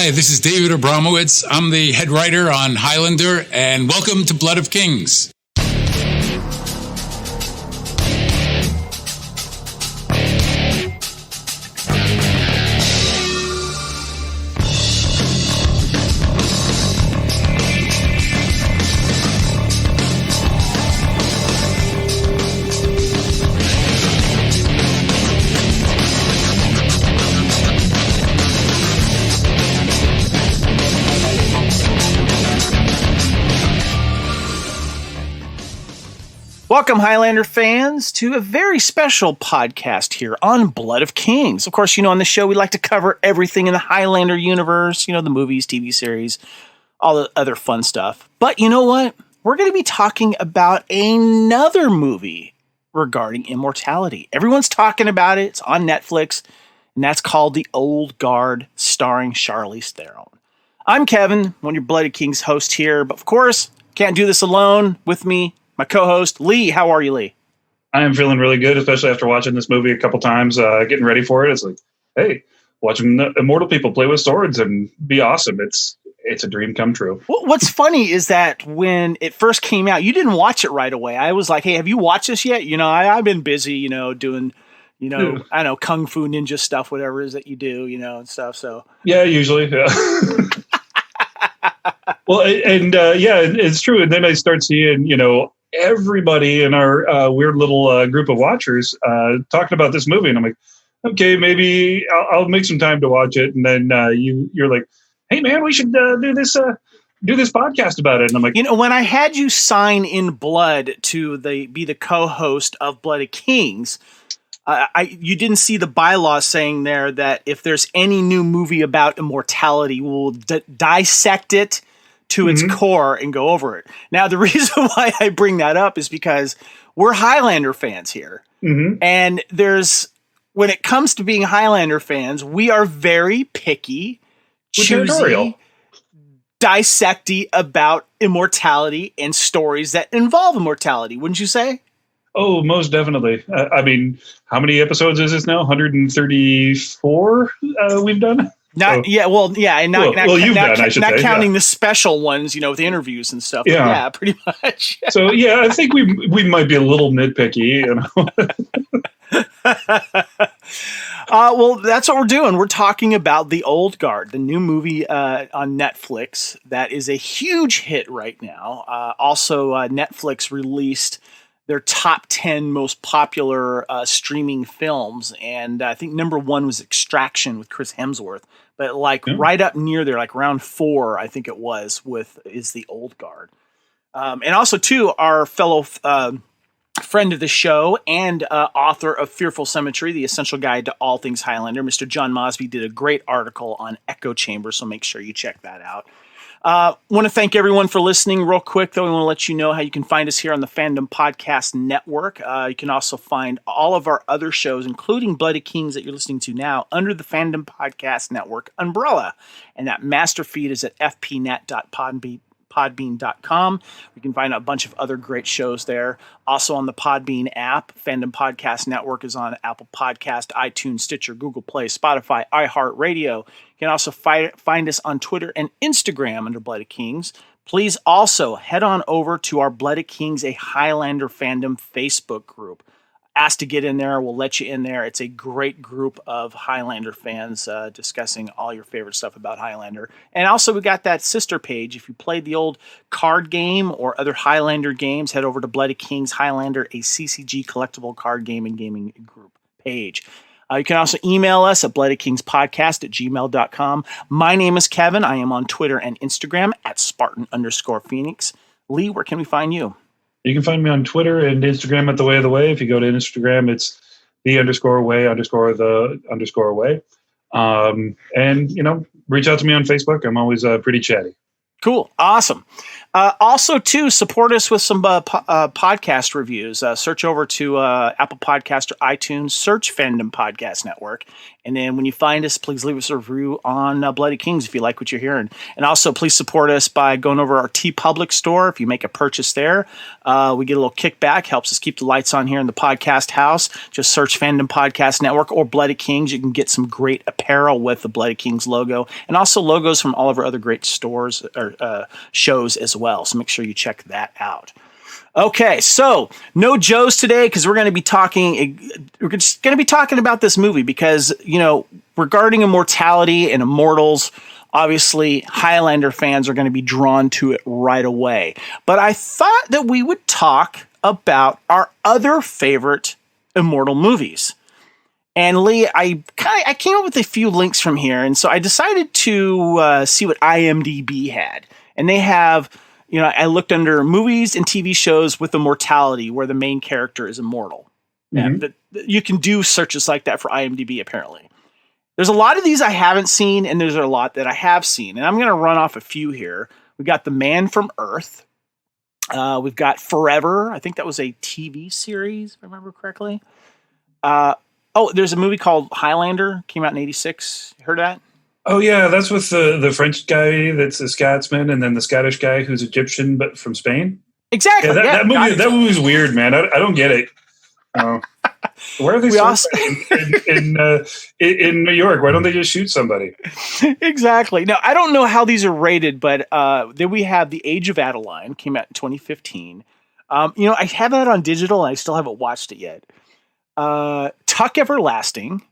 Hi, this is David Abramowitz. I'm the head writer on Highlander, and welcome to Blood of Kings. Welcome, Highlander fans, to a very special podcast here on Blood of Kings. Of course, on the show, we like to cover everything in the Highlander universe, the movies, TV series, all the other fun stuff. But you know what? We're going to be talking about another movie regarding immortality. Everyone's talking about it. It's on Netflix, and that's called The Old Guard, starring Charlize Theron. I'm Kevin, one of your Blood of Kings hosts here, but of course, can't do this alone. With me, my co-host, Lee. How are you, Lee? I am feeling really good, especially after watching this movie a couple times, getting ready for it. It's like, hey, watching the immortal people play with swords and be awesome. It's a dream come true. What's funny is that when it first came out, you didn't watch it right away. I was like, hey, have you watched this yet? I've been busy, doing, I don't know, Kung Fu Ninja stuff, whatever it is that you do, and stuff. So yeah, usually. Yeah. Well, it's true. And then I start seeing, everybody in our weird little group of watchers talking about this movie, and I'm like, okay, maybe I'll make some time to watch it. And then you're like, hey man, we should do this podcast about it. And I'm like, when I had you sign in blood to be the co-host of Blood of Kings, you didn't see the bylaws saying there that if there's any new movie about immortality, we'll dissect it to its core and go over it. Now, the reason why I bring that up is because we're Highlander fans here. Mm-hmm. And when it comes to being Highlander fans, we are very picky, choosy, dissecty about immortality and stories that involve immortality. Wouldn't you say? Oh, most definitely. I mean, how many episodes is this now? 134 we've done? Not you've done, I should say. Not counting the special ones, with interviews and stuff. Yeah, yeah, pretty much. So yeah, I think we might be a little nitpicky. Well, that's what we're doing. We're talking about The Old Guard, the new movie on Netflix that is a huge hit right now. Also, Netflix released their top 10 most popular streaming films. And I think number 1 was Extraction with Chris Hemsworth. But right up near there, like round 4, I think it was, is The Old Guard. And also, too, our fellow friend of the show and author of Fearful Cemetery, The Essential Guide to All Things Highlander, Mr. John Mosby, did a great article on Echo Chamber, so make sure you check that out. Want to thank everyone for listening. Real quick, though, we want to let you know how you can find us here on the Fandom Podcast Network. You can also find all of our other shows, including Blood of Kings that you're listening to now, under the Fandom Podcast Network umbrella. And that master feed is at fpnet.podbean.com. You can find a bunch of other great shows there. Also on the Podbean app, Fandom Podcast Network is on Apple Podcast, iTunes, Stitcher, Google Play, Spotify, iHeartRadio. You can also find us on Twitter and Instagram under Blood of Kings. Please also head on over to our Blood of Kings, a Highlander fandom Facebook group. Ask to get in there. We'll let you in there. It's a great group of Highlander fans discussing all your favorite stuff about Highlander. And also, we got that sister page. If you played the old card game or other Highlander games, head over to Blood of Kings Highlander, a CCG collectible card game and gaming group page. You can also email us at bloodofkingspodcast@gmail.com. My name is Kevin. I am on Twitter and Instagram at Spartan_Phoenix. Lee, where can we find you? You can find me on Twitter and Instagram at The Way of the Way. If you go to Instagram, it's the_way_the_way. And, reach out to me on Facebook. I'm always pretty chatty. Cool. Awesome. Also, too, support us with some podcast reviews. Search over to Apple Podcast or iTunes, search Fandom Podcast Network. And then when you find us, please leave us a review on Bloody Kings if you like what you're hearing. And also, please support us by going over our TeePublic store. If you make a purchase there, we get a little kickback. Helps us keep the lights on here in the podcast house. Just search Fandom Podcast Network or Bloody Kings. You can get some great apparel with the Bloody Kings logo. And also logos from all of our other great stores or shows as well. So make sure you check that out. Okay, so no Joes today because we're going to be talking. We're just going to be talking about this movie because regarding immortality and immortals, obviously Highlander fans are going to be drawn to it right away. But I thought that we would talk about our other favorite immortal movies. And Lee, I came up with a few links from here, and so I decided to see what IMDb had, and they have. I looked under movies and TV shows with immortality where the main character is immortal. Mm-hmm. You can do searches like that for IMDb, apparently. There's a lot of these I haven't seen, and there's a lot that I have seen. And I'm going to run off a few here. We got The Man from Earth. We've got Forever. I think that was a TV series, if I remember correctly. There's a movie called Highlander. Came out in 1986. Heard of that? Oh, yeah, that's with the French guy that's a Scotsman and then the Scottish guy who's Egyptian but from Spain. Exactly. Yeah, that movie's weird, man. I don't get it. Where are they in New York? Why don't they just shoot somebody? Exactly. Now, I don't know how these are rated, but then we have The Age of Adeline, came out in 2015. I have that on digital, and I still haven't watched it yet. Tuck Everlasting.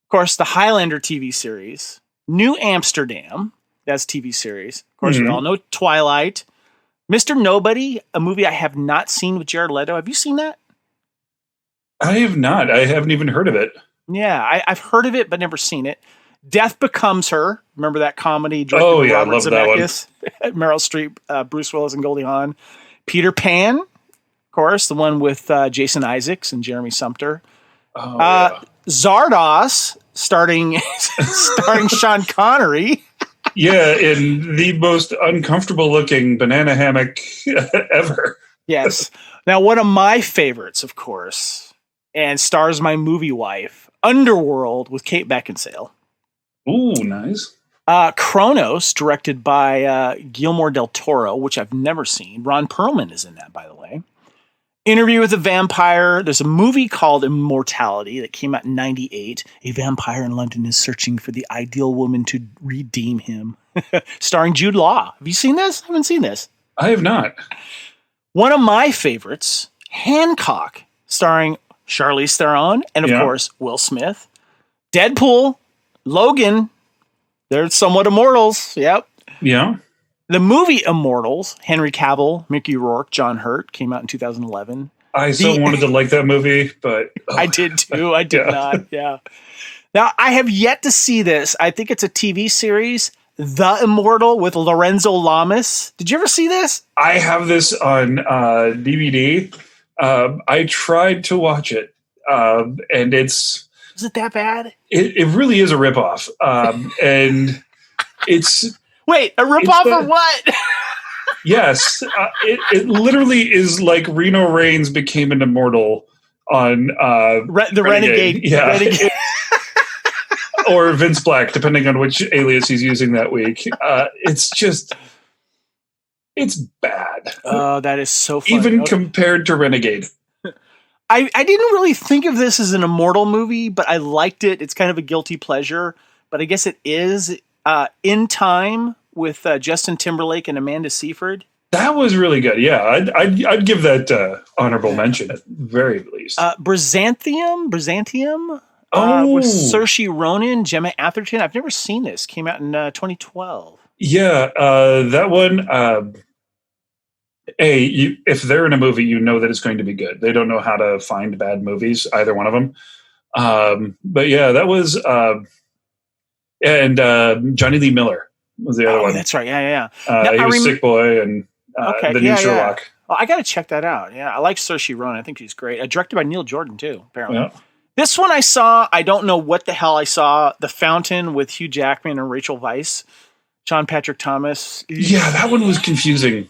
Of course, the Highlander TV series, New Amsterdam, that's TV series. Of course, we all know Twilight, Mr. Nobody, a movie I have not seen with Jared Leto. Have you seen that? I have not. I haven't even heard of it. Yeah, I've heard of it, but never seen it. Death Becomes Her. Remember that comedy? Oh, yeah, I love Zemeckis, that one. Meryl Streep, Bruce Willis, and Goldie Hawn. Peter Pan, of course, the one with Jason Isaacs and Jeremy Sumpter. Oh, yeah. Zardoz, starring Sean Connery. Yeah, in the most uncomfortable looking banana hammock ever. Yes. Now, one of my favorites, of course, and stars my movie wife, Underworld with Kate Beckinsale. Ooh, nice. Kronos, directed by Guillermo del Toro, which I've never seen. Ron Perlman is in that, by the way. Interview with a Vampire. There's a movie called Immortality that came out in 1998. A vampire in London is searching for the ideal woman to redeem him. Starring Jude Law. Have you seen this? I haven't seen this. I have not. One of my favorites, Hancock, starring Charlize Theron and, of course, Will Smith. Deadpool, Logan. They're somewhat immortals. Yep. Yeah. The movie Immortals, Henry Cavill, Mickey Rourke, John Hurt, came out in 2011. I so wanted to like that movie, but... I did too. I did not. Yeah. Now, I have yet to see this. I think it's a TV series, The Immortal with Lorenzo Lamas. Did you ever see this? I have this on DVD. I tried to watch it, and it's... Is it that bad? It really is a ripoff. And it's... Wait, a ripoff of what? Yes. It literally is like Reno Reigns became an immortal on the Renegade. Yeah. Renegade. Or Vince Black, depending on which alias he's using that week. It's bad. Oh, that is so funny. Even compared to Renegade. I didn't really think of this as an immortal movie, but I liked it. It's kind of a guilty pleasure, but I guess it is. In Time with Justin Timberlake and Amanda Seyfried. That was really good. Yeah, I'd give that honorable mention at very least. Byzantium with Saoirse Ronan, Gemma Atherton. I've never seen this. Came out in 2012. Yeah, that one. If they're in a movie, you know that it's going to be good. They don't know how to find bad movies, either one of them. But yeah, that was. And Johnny Lee Miller was the other one. That's right. Yeah. He was Sick Boy and the new Sherlock. Yeah. Well, I got to check that out. Yeah, I like Saoirse Ronan. I think she's great. Directed by Neil Jordan, too, apparently. Yeah. This one I saw, I don't know what the hell I saw. The Fountain with Hugh Jackman and Rachel Weisz. John Patrick Thomas. Yeah, that one was confusing.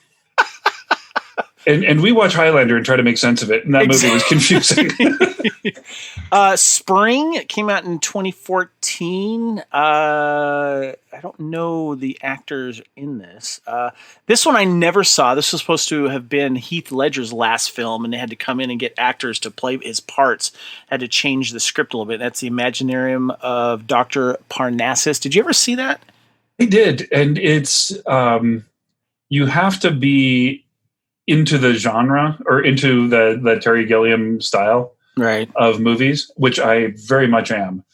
And we watch Highlander and try to make sense of it, and that movie was confusing. Spring came out in 2014. I don't know the actors in this. This one I never saw. This was supposed to have been Heath Ledger's last film, and they had to come in and get actors to play his parts. Had to change the script a little bit. That's the Imaginarium of Dr. Parnassus. Did you ever see that? I did, and it's you have to be into the genre or into the Terry Gilliam style of movies, which I very much am.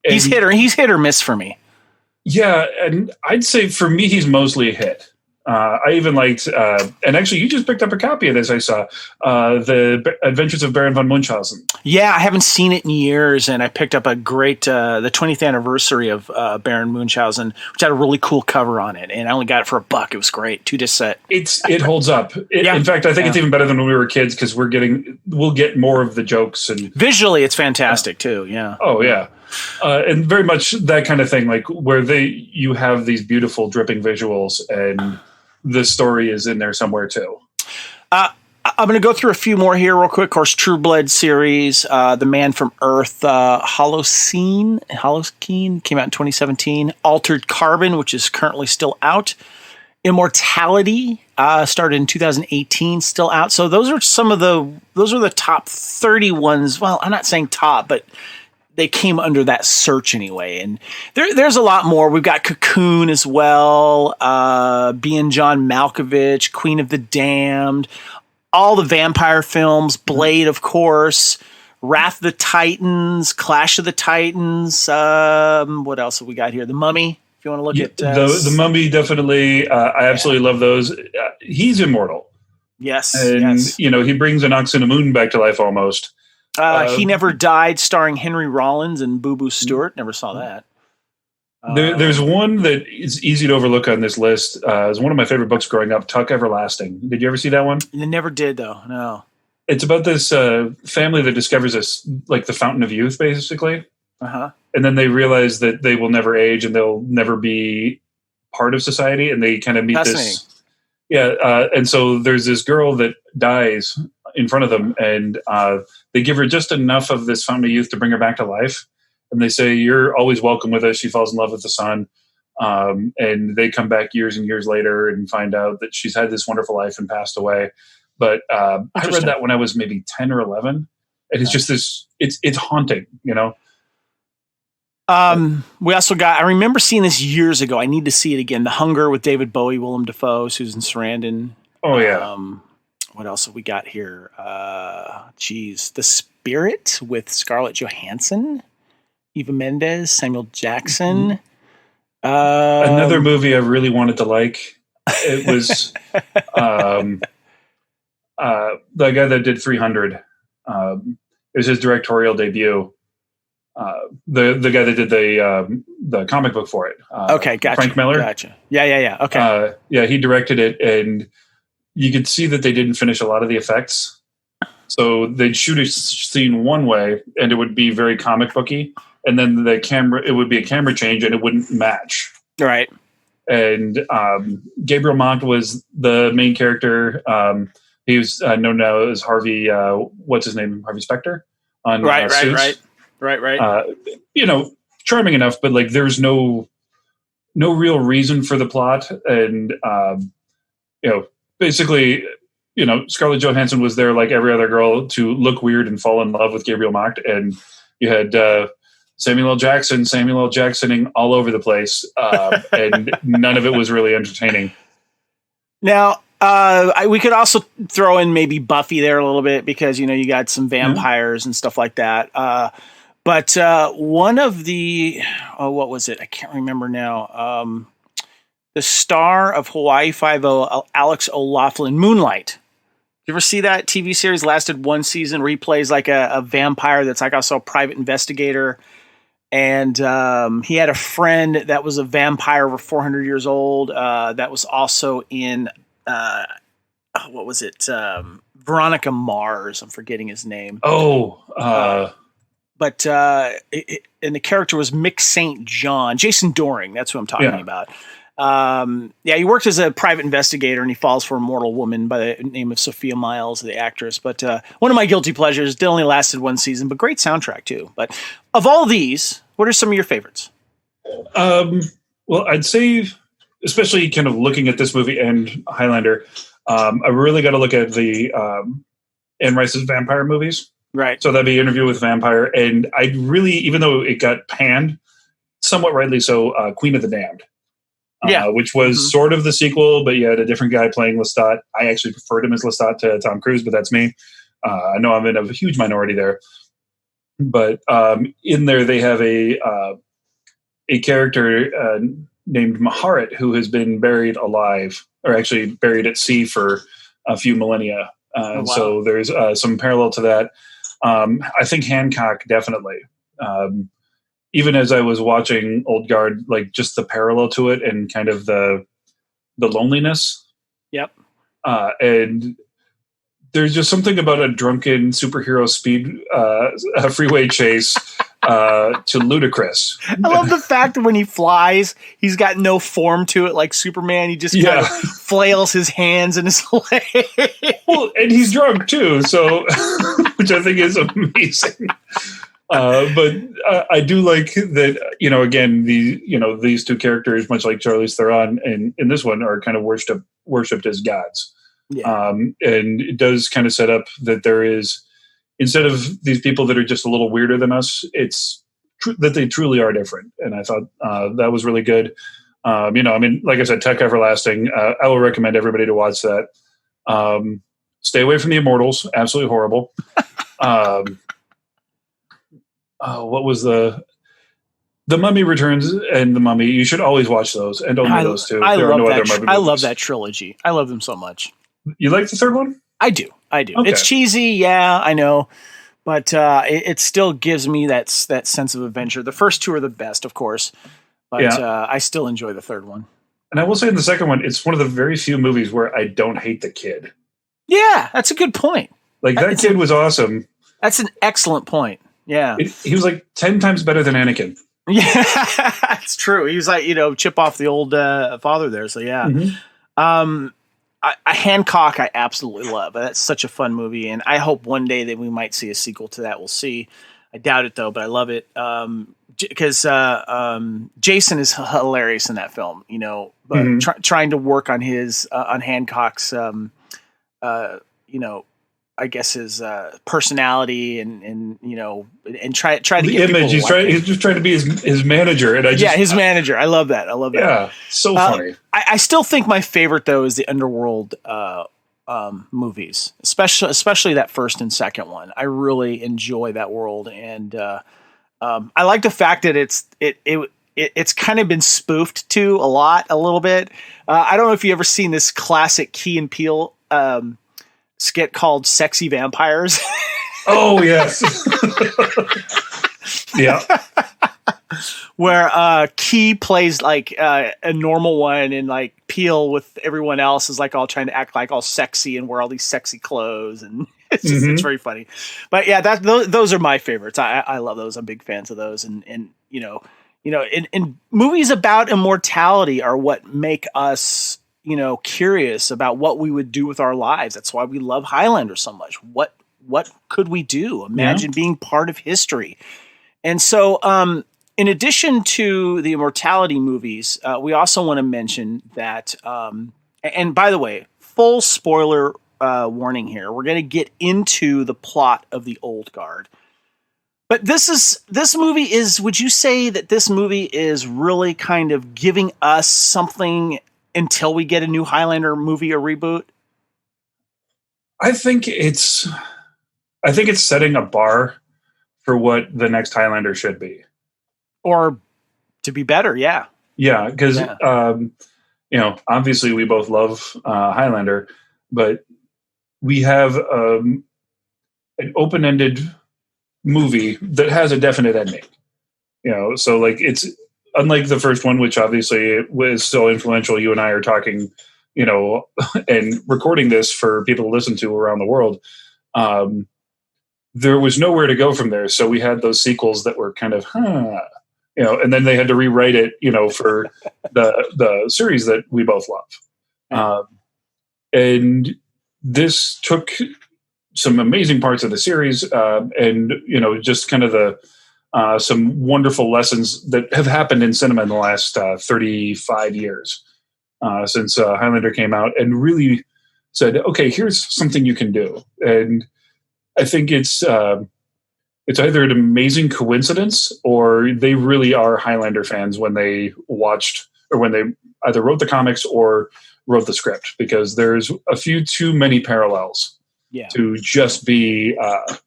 He's hit or miss for me. Yeah, and I'd say for me, he's mostly a hit. I even liked, and actually, you just picked up a copy of this. I saw the Adventures of Baron von Munchausen. Yeah, I haven't seen it in years, and I picked up a great the 20th anniversary of Baron Munchausen, which had a really cool cover on it, and I only got it for $1. It was great, 2-disc set. It holds up. In fact, I think it's even better than when we were kids because we'll get more of the jokes and visually, it's fantastic too. Yeah. Oh yeah. And very much that kind of thing, like where you have these beautiful dripping visuals and the story is in there somewhere too. I'm going to go through a few more here real quick. Of course, True Blood series, The Man from Earth, Holocene came out in 2017. Altered Carbon, which is currently still out. Immortality started in 2018, still out. So those are the top 30 ones. Well, I'm not saying top, but they came under that search anyway. And there's a lot more. We've got Cocoon as well, being John Malkovich, Queen of the Damned, all the vampire films, Blade, of course, Wrath of the Titans, Clash of the Titans. What else have we got here? The Mummy, if you want to look at the Mummy, definitely. I absolutely love those. He's immortal. Yes. And, he brings an ox and a moon back to life almost. He Never Died, starring Henry Rollins and Boo Boo Stewart. Never saw that. There's one that is easy to overlook on this list. It's one of my favorite books growing up, Tuck Everlasting. Did you ever see that one? I never did, though. No. It's about this family that discovers this, like the fountain of youth, basically. Uh-huh. And then they realize that they will never age and they'll never be part of society. And they kind of meet this. Yeah. And so there's this girl that dies in front of them, and they give her just enough of this fountain of youth to bring her back to life. And they say, "You're always welcome with us." She falls in love with the son. And they come back years and years later and find out that she's had this wonderful life and passed away. But I read that when I was maybe 10 or 11. And it's just this, it's haunting, We also got, I remember seeing this years ago. I need to see it again. The Hunger with David Bowie, Willem Dafoe, Susan Sarandon. Oh, yeah. What else have we got here? The Spirit with Scarlett Johansson, Eva Mendes, Samuel Jackson. Another movie I really wanted to like. It was the guy that did 300. It was his directorial debut. The guy that did the comic book for it. Okay, gotcha. Frank Miller. Gotcha. Yeah. Okay. He directed it, and you could see that they didn't finish a lot of the effects. So they'd shoot a scene one way, and it would be very comic booky, and then it would be a camera change, and it wouldn't match. Right. And Gabriel Macht was the main character. He was known now as Harvey. What's his name? Harvey Specter. On Suits. Right. Charming enough, but like there's no real reason for the plot, and basically, Scarlett Johansson was there like every other girl to look weird and fall in love with Gabriel Macht, and you had Samuel L. Jacksoning all over the place, and none of it was really entertaining. Now, we could also throw in maybe Buffy there a little bit because you got some vampires and stuff like that. But one of the what was it? I can't remember now. The star of Hawaii Five-0, Alex O'Loughlin, Moonlight. You ever see that TV series? Lasted one season. Where he plays like a vampire that's like also a private investigator. And he had a friend that was a vampire over 400 years old. That was also in what was it? Veronica Mars. I'm forgetting his name. Oh, but and the character was Mick St. John, Jason Doring. That's who I'm talking about. He worked as a private investigator, and he falls for a mortal woman by the name of Sophia Myles, the actress. But one of my guilty pleasures. It only lasted one season, but great soundtrack too. But of all these, what are some of your favorites? Well, I'd say, especially kind of looking at this movie and Highlander, I really got to look at the Anne Rice's vampire movies. Right. So that'd be Interview with Vampire. And I really, even though it got panned, somewhat rightly so, Queen of the Damned. Which was sort of the sequel, but you had a different guy playing Lestat. I actually preferred him as Lestat to Tom Cruise, but that's me. I know I'm in a huge minority there. But in there, they have a character named Maharet who has been buried alive, or actually buried at sea for a few millennia. So there's some parallel to that. I think Hancock, definitely. Even as I was watching Old Guard, like just the parallel to it and kind of the loneliness. Yep. And there's just something about a drunken superhero speed freeway chase to ludicrous. I love the fact that when he flies, he's got no form to it like Superman. He just kind of flails his hands and his legs. Well, and he's drunk too, so which I think is amazing. But I do like that, again, these two characters, much like Charlize Theron and in this one, are kind of worshipped as gods. Yeah. And it does kind of set up that there is, instead of these people that are just a little weirder than us, it's that they truly are different. And I thought that was really good. Like I said, Tech Everlasting, I will recommend everybody to watch that. Stay away from the Immortals. Absolutely horrible. What was the Mummy Returns and the Mummy? You should always watch those, and only those two. I love that trilogy. I love them so much. You like the third one? I do. Okay. It's cheesy, yeah, I know, but it still gives me that sense of adventure. The first two are the best, of course, but I still enjoy the third one. And I will say in the second one, it's one of the very few movies where I don't hate the kid. Yeah, that's a good point. Like that kid was awesome. That's an excellent point. Yeah. He was like 10 times better than Anakin. Yeah, it's true. He was like, chip off the old father there. So, yeah. Mm-hmm. Hancock, I absolutely love. That's such a fun movie. And I hope one day that we might see a sequel to that. We'll see. I doubt it, though, but I love it. Because Jason is hilarious in that film, but trying to work on his, on Hancock's, I guess his personality and try to the get image. He's just trying to be his manager, and his manager. I love that. Yeah, so funny. I still think my favorite though is the Underworld movies, especially that first and second one. I really enjoy that world, and I like the fact that it's kind of been spoofed to a little bit. I don't know if you ever seen this classic Key and Peele skit called Sexy Vampires. Oh, yes. Yeah. Where Key plays like a normal one, and like Peele with everyone else is like all trying to act like all sexy and wear all these sexy clothes, and it's just, it's very funny. But yeah, those are my favorites. I love those. I'm big fans of those, and in movies about immortality are what make us curious about what we would do with our lives. That's why we love Highlander so much. What could we do? Imagine being part of history. And so, in addition to the immortality movies, we also want to mention that, and by the way, full spoiler warning here, we're going to get into the plot of the Old Guard. But this movie is, would you say that this movie is really kind of giving us something until we get a new Highlander movie or reboot? I think it's setting a bar for what the next Highlander should be. Or to be better, yeah. Yeah, because, obviously we both love Highlander, but we have an open-ended movie that has a definite ending. So like it's unlike the first one, which obviously was so influential. You and I are talking, and recording this for people to listen to around the world. there was nowhere to go from there. So we had those sequels that were kind of, and then they had to rewrite it, for the series that we both love. And this took some amazing parts of the series, and just kind of the some wonderful lessons that have happened in cinema in the last 35 years since Highlander came out, and really said, okay, here's something you can do. And I think it's either an amazing coincidence or they really are Highlander fans when they watched or when they either wrote the comics or wrote the script, because there's a few too many parallels to just be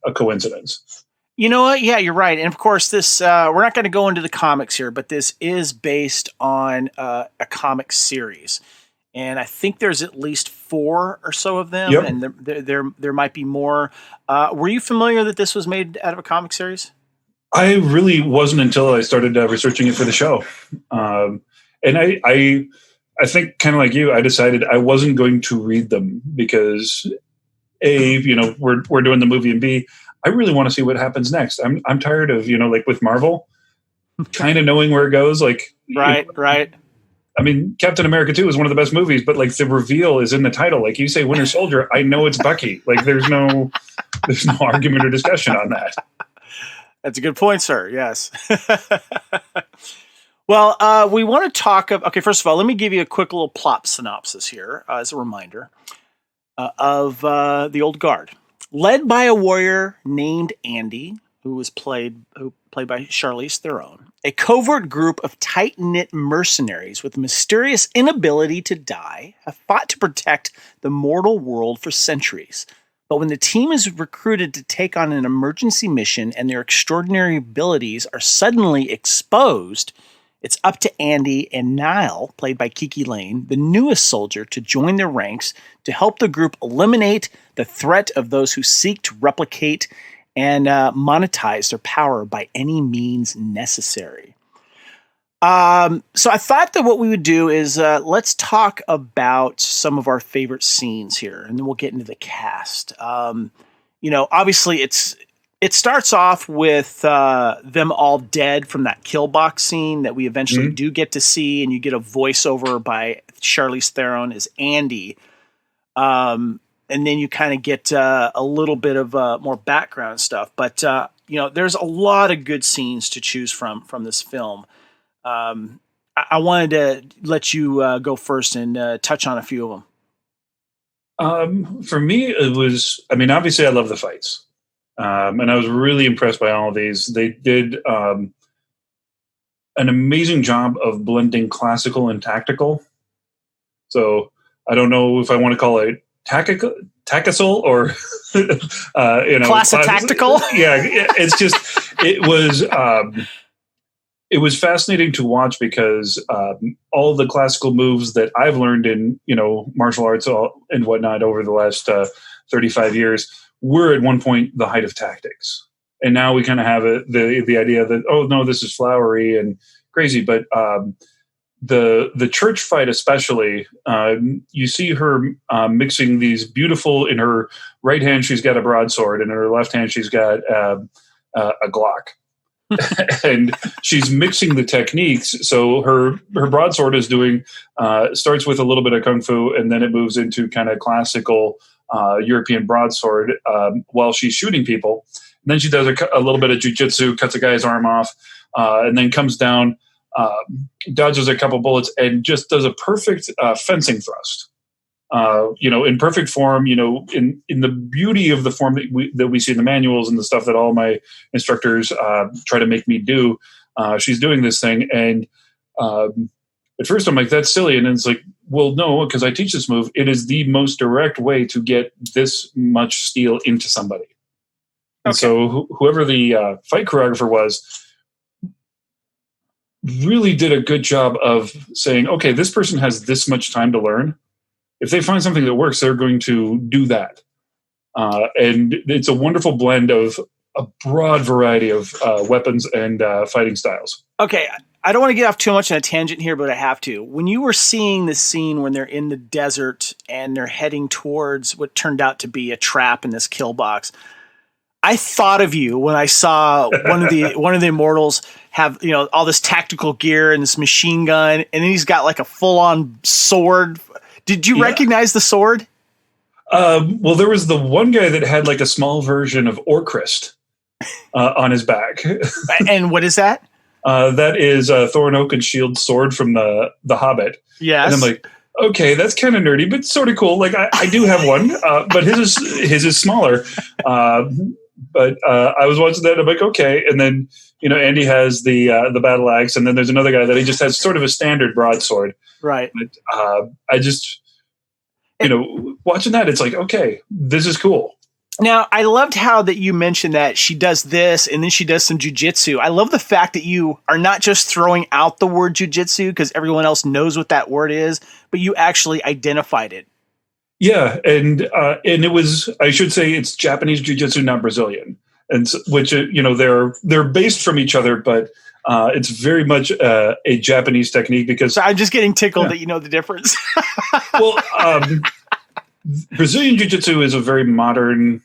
a coincidence. You know what? Yeah, you're right. And of course, this we're not going to go into the comics here, but this is based on a comic series, and I think there's at least 4 or so of them, and there might be more. Were you familiar that this was made out of a comic series? I really wasn't until I started researching it for the show, and I think kind of like you, I decided I wasn't going to read them because A, we're doing the movie, and B, I really want to see what happens next. I'm tired of, like with Marvel, kind of knowing where it goes. Like, right. I mean, Captain America 2 is one of the best movies, but like the reveal is in the title. Like you say Winter Soldier, I know it's Bucky. Like there's no argument or discussion on that. That's a good point, sir. Yes. Well, we want to talk okay, first of all, let me give you a quick little plot synopsis here as a reminder of the Old Guard. Led by a warrior named Andy, who played by Charlize Theron, a covert group of tight-knit mercenaries with a mysterious inability to die have fought to protect the mortal world for centuries. But when the team is recruited to take on an emergency mission and their extraordinary abilities are suddenly exposed, it's up to Andy and Niall, played by Kiki Lane, the newest soldier, to join their ranks to help the group eliminate the threat of those who seek to replicate and monetize their power by any means necessary. So I thought that what we would do is let's talk about some of our favorite scenes here, and then we'll get into the cast. Obviously it starts off with them all dead from that kill box scene that we eventually do get to see, and you get a voiceover by Charlize Theron as Andy. And then you kind of get a little bit of more background stuff. But, there's a lot of good scenes to choose from this film. I wanted to let you go first and touch on a few of them. For me, it was, obviously I love the fights. And I was really impressed by all of these. They did an amazing job of blending classical and tactical. So I don't know if I want to call it tactical or classic tactical. Yeah, it's just it was fascinating to watch because all the classical moves that I've learned in martial arts and whatnot over the last 35 years were at one point the height of tactics, and now we kind of have the idea that, oh no, this is flowery and crazy, but the church fight especially, you see her mixing these beautiful. In her right hand she's got a broadsword, and in her left hand she's got a Glock. And she's mixing the techniques. So her broadsword is doing starts with a little bit of kung fu, and then it moves into kind of classical European broadsword while she's shooting people. And then she does a little bit of jujitsu, cuts a guy's arm off, and then comes down, dodges a couple bullets, and just does a perfect fencing thrust. In perfect form, in the beauty of the form that we see in the manuals and the stuff that all my instructors try to make me do. She's doing this thing, and at first I'm like, that's silly, and then it's like, well, no, because I teach this move. It is the most direct way to get this much steel into somebody. Okay. And so whoever the fight choreographer was really did a good job of saying, okay, this person has this much time to learn. If they find something that works, they're going to do that. And it's a wonderful blend of a broad variety of weapons and fighting styles. Okay, I don't want to get off too much on a tangent here, but I have to. When you were seeing this scene when they're in the desert and they're heading towards what turned out to be a trap in this kill box, I thought of you when I saw one of the immortals have, all this tactical gear and this machine gun, and then he's got like a full on sword. Did you recognize the sword? Well, there was the one guy that had like a small version of Orcrist on his back. And what is that? That is Thorin Oakenshield sword from the Hobbit. Yes. And I'm like, okay, that's kind of nerdy, but sort of cool. Like I do have one, but his is smaller. But I was watching that, and I'm like, okay. And then Andy has the battle axe, and then there's another guy that he just has sort of a standard broadsword. Right. But, I just watching that, it's like, okay, this is cool. Now, I loved how that you mentioned that she does this and then she does some jujitsu. I love the fact that you are not just throwing out the word jujitsu because everyone else knows what that word is, but you actually identified it. Yeah, and it was, I should say, it's Japanese jiu-jitsu, not Brazilian, and which they're based from each other, but it's very much a Japanese technique because. So I'm just getting tickled that you know the difference. Well, Brazilian jiu-jitsu is a very modern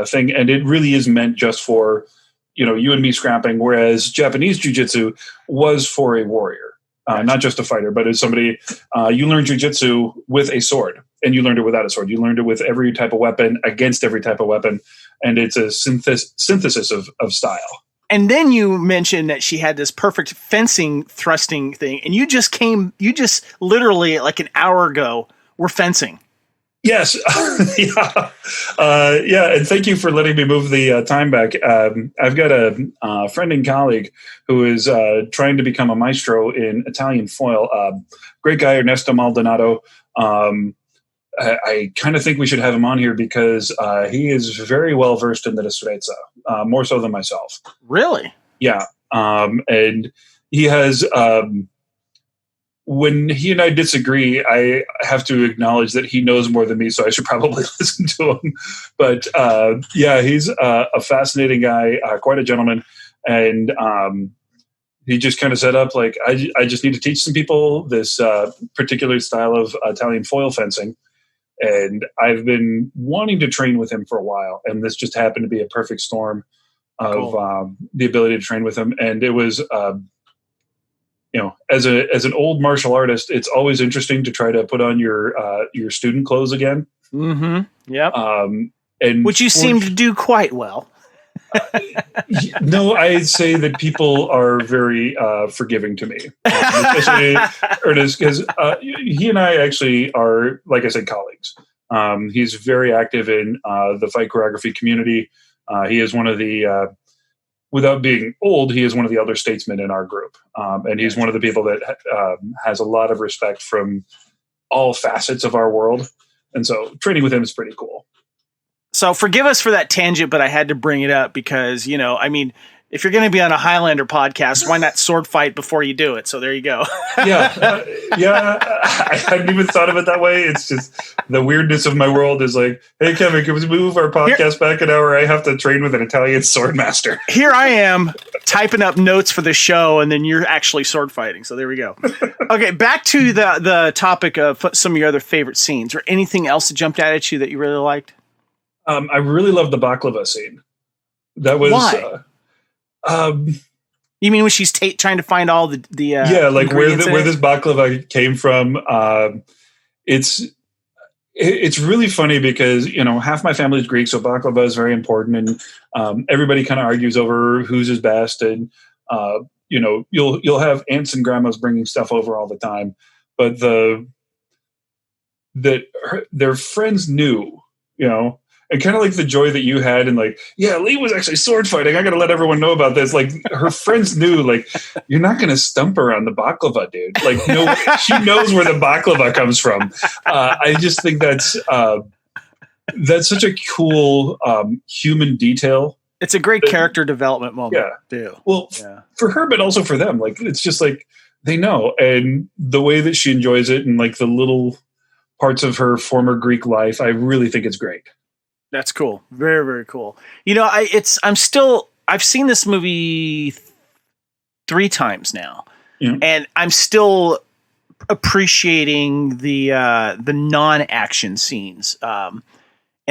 thing, and it really is meant just for you and me scrapping, whereas Japanese jiu-jitsu was for a warrior. Not just a fighter, but as somebody, you learn jiu-jitsu with a sword, and you learned it without a sword. You learned it with every type of weapon, against every type of weapon, and it's a synthesis of style. And then you mentioned that she had this perfect fencing thrusting thing, and you just literally like an hour ago were fencing. Yes. Yeah. And thank you for letting me move the time back. I've got a friend and colleague who is trying to become a maestro in Italian foil. Great guy, Ernesto Maldonado. I kind of think we should have him on here because he is very well versed in the destrezza, more so than myself. Really? Yeah. And he has... when he and I disagree, I have to acknowledge that he knows more than me, so I should probably listen to him. But he's a fascinating guy, quite a gentleman, and he just kind of set up like I just need to teach some people this particular style of Italian foil fencing, and I've been wanting to train with him for a while, and this just happened to be a perfect storm of the ability to train with him, and it was. As an old martial artist, it's always interesting to try to put on your student clothes again. Mm-hmm. Yep. And which you seem to do quite well. No, I'd say that people are very forgiving to me, especially Ernest, because he and I actually are, like I said, colleagues. He's very active in the fight choreography community. He is one of the without being old, he is one of the elder statesmen in our group. And he's one of the people that has a lot of respect from all facets of our world. And so training with him is pretty cool. So forgive us for that tangent, but I had to bring it up because, if you're going to be on a Highlander podcast, why not sword fight before you do it? So there you go. I hadn't even thought of it that way. It's just the weirdness of my world is like, hey, Kevin, can we move our podcast back an hour? I have to train with an Italian sword master. Here I am typing up notes for the show, and then you're actually sword fighting. So there we go. Okay, back to the topic of some of your other favorite scenes. Or anything else that jumped out at you that you really liked? I really loved the baklava scene. That was... Why? You mean when she's trying to find all the like where this baklava came from? It's really funny because half my family is Greek, so baklava is very important, and everybody kind of argues over whose is best, and you'll have aunts and grandmas bringing stuff over all the time, but their friends knew, and kind of like the joy that you had, and like, yeah, Lee was actually sword fighting. I got to let everyone know about this. Like, her friends knew, like, you're not going to stump her on the baklava, dude. Like, no, she knows where the baklava comes from. I just think that's such a cool human detail. It's a great character development moment. Yeah. Too. Well, for her, but also for them. Like, it's just like they know, and the way that she enjoys it, and like the little parts of her former Greek life, I really think it's great. That's cool. Very, very cool. I've seen this movie 3 times now, and I'm still appreciating the non-action scenes. And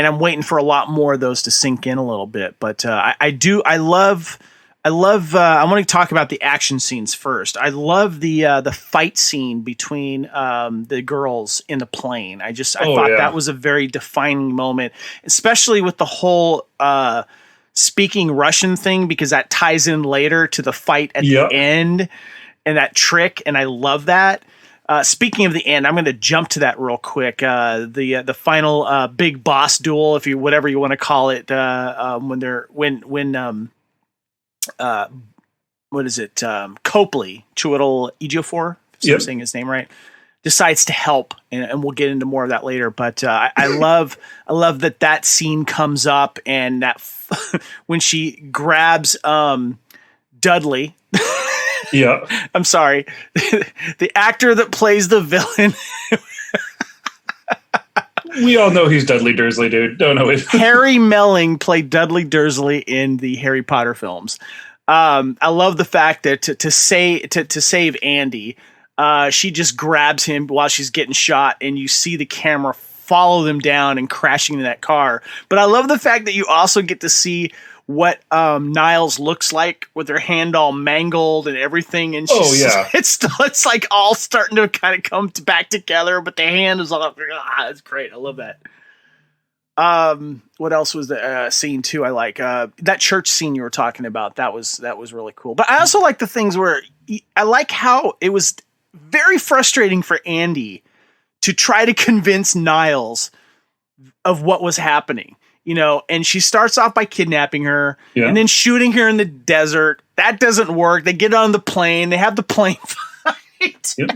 and I'm waiting for a lot more of those to sink in a little bit. But I want to talk about the action scenes first. I love the fight scene between the girls in the plane. I thought that was a very defining moment, especially with the whole speaking Russian thing, because that ties in later to the fight at the end and that trick. And I love that. Speaking of the end, I'm going to jump to that real quick. The final big boss duel, whatever you want to call it, what is it? Copley, Chiwetel Ejiofor, if I'm saying his name right, decides to help, and we'll get into more of that later. But I love that scene comes up, and that when she grabs Dudley. Yeah, I'm sorry, the actor that plays the villain. We all know he's Dudley Dursley, dude. Don't know it. Harry Melling played Dudley Dursley in the Harry Potter films. I love the fact that to save Andy, she just grabs him while she's getting shot, and you see the camera follow them down and crashing into that car. But I love the fact that you also get to see what Niles looks like with her hand all mangled and everything, and it's like all starting to kind of come back together, but the hand is all it's great. I love that. What else was the scene too? I like that church scene you were talking about. That was really cool. But I also like the things where I like how it was very frustrating for Andy to try to convince Niles of what was happening. And she starts off by kidnapping her and then shooting her in the desert. That doesn't work. They get on the plane. They have the plane fight. Yep.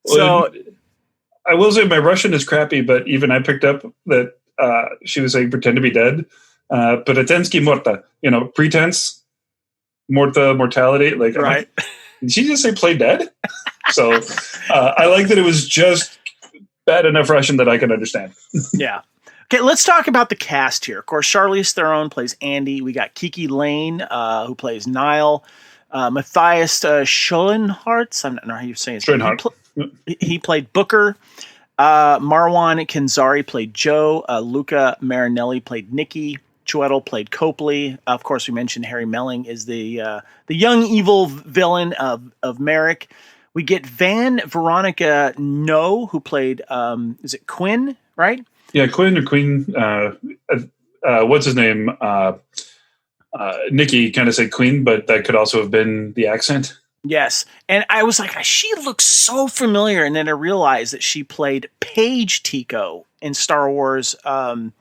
So I will say my Russian is crappy, but even I picked up that she was saying pretend to be dead. Pretensky morta, pretense, mortality. Like, right. Did she just say play dead? So I like that it was just bad enough Russian that I can understand. Yeah. Okay, let's talk about the cast here. Of course, Charlize Theron plays Andy. We got Kiki Lane, who plays Niall. Matthias Schoenhardt. I don't know how you say his name. He played Booker. Marwan Kenzari played Joe. Luca Marinelli played Nikki. Chiwetel played Copley. Of course, we mentioned Harry Melling is the young evil villain of Merrick. We get Veronica No, who played is it Quinn, right? Yeah, Quinn or Queen. What's his name? Nikki kind of said Queen, but that could also have been the accent. Yes. And I was like, she looks so familiar. And then I realized that she played Paige Tico in Star Wars The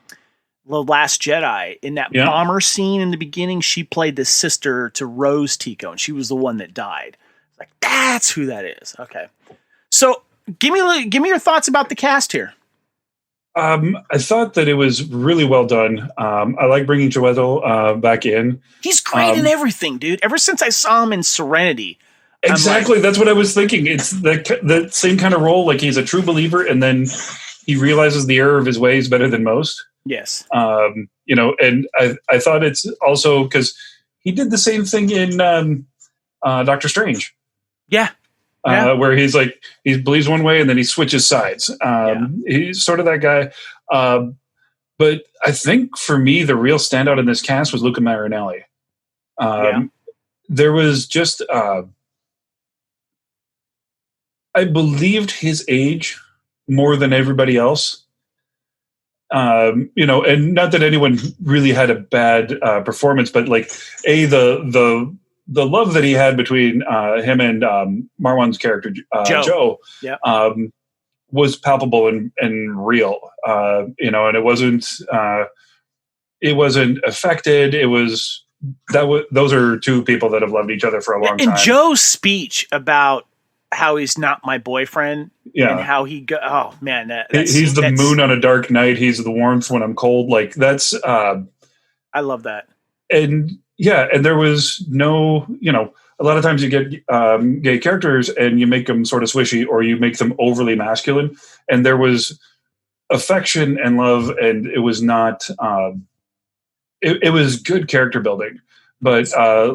Last Jedi. In that bomber scene in the beginning, she played the sister to Rose Tico, and she was the one that died. Like, that's who that is. Okay. So give me your thoughts about the cast here. I thought that it was really well done. I like bringing Chiwetel back in. He's great in everything, dude. Ever since I saw him in Serenity. Exactly. That's what I was thinking. It's the same kind of role. Like, he's a true believer, and then he realizes the error of his ways better than most. Yes. And I thought it's also because he did the same thing in Doctor Strange. Yeah. Where he's like, he believes one way and then he switches sides. He's sort of that guy. But I think for me, the real standout in this cast was Luca Marinelli. There was just, I believed his age more than everybody else. And not that anyone really had a bad performance, but like the love that he had between him and Marwan's character, Joe, was palpable and real. And it wasn't affected. It was those are two people that have loved each other for a long time. And Joe's speech about how he's not my boyfriend, and how he go. Oh man, he's the moon on a dark night. He's the warmth when I'm cold. Like, that's. I love that. And there was no, a lot of times you get gay characters and you make them sort of swishy, or you make them overly masculine. And there was affection and love, and it was not. It was good character building, but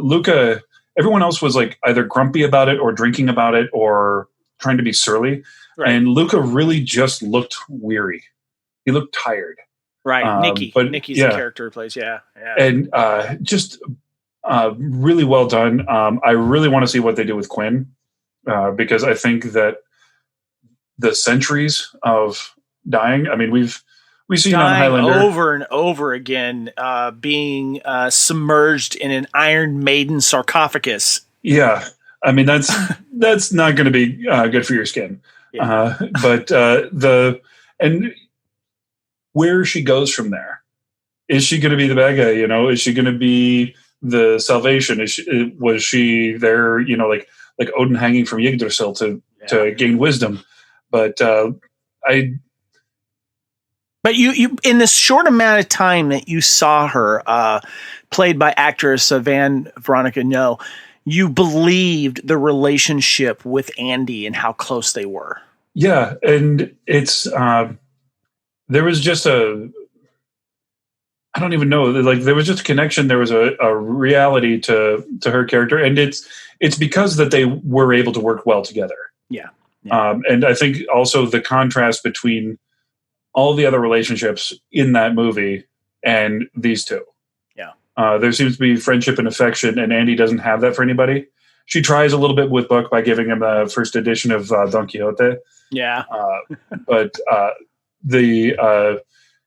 Luca. Everyone else was like either grumpy about it or drinking about it or trying to be surly. Right. And Luca really just looked weary. he looked tired. Right, Nikki. But Nikki's the character who plays. Yeah. And just really well done. I really want to see what they do with Quinn, because I think that the centuries of dying. I mean, we've seen on Highlander over and over again, being submerged in an Iron Maiden sarcophagus. Yeah, I mean that's not going to be good for your skin. Yeah. But and where she goes from there, is she going to be the bad guy? Is she going to be the salvation? Was she there? Like Odin hanging from Yggdrasil to gain wisdom. But But you in this short amount of time that you saw her, played by actress Veronica No, you believed the relationship with Andy and how close they were. Yeah, and it's there was just I don't even know, like there was just a connection. There was a reality to her character, and it's because that they were able to work well together. Yeah. And I think also the contrast between all the other relationships in that movie and these two. Yeah. There seems to be friendship and affection, and Andy doesn't have that for anybody. She tries a little bit with Book by giving him the first edition of Don Quixote. Yeah. But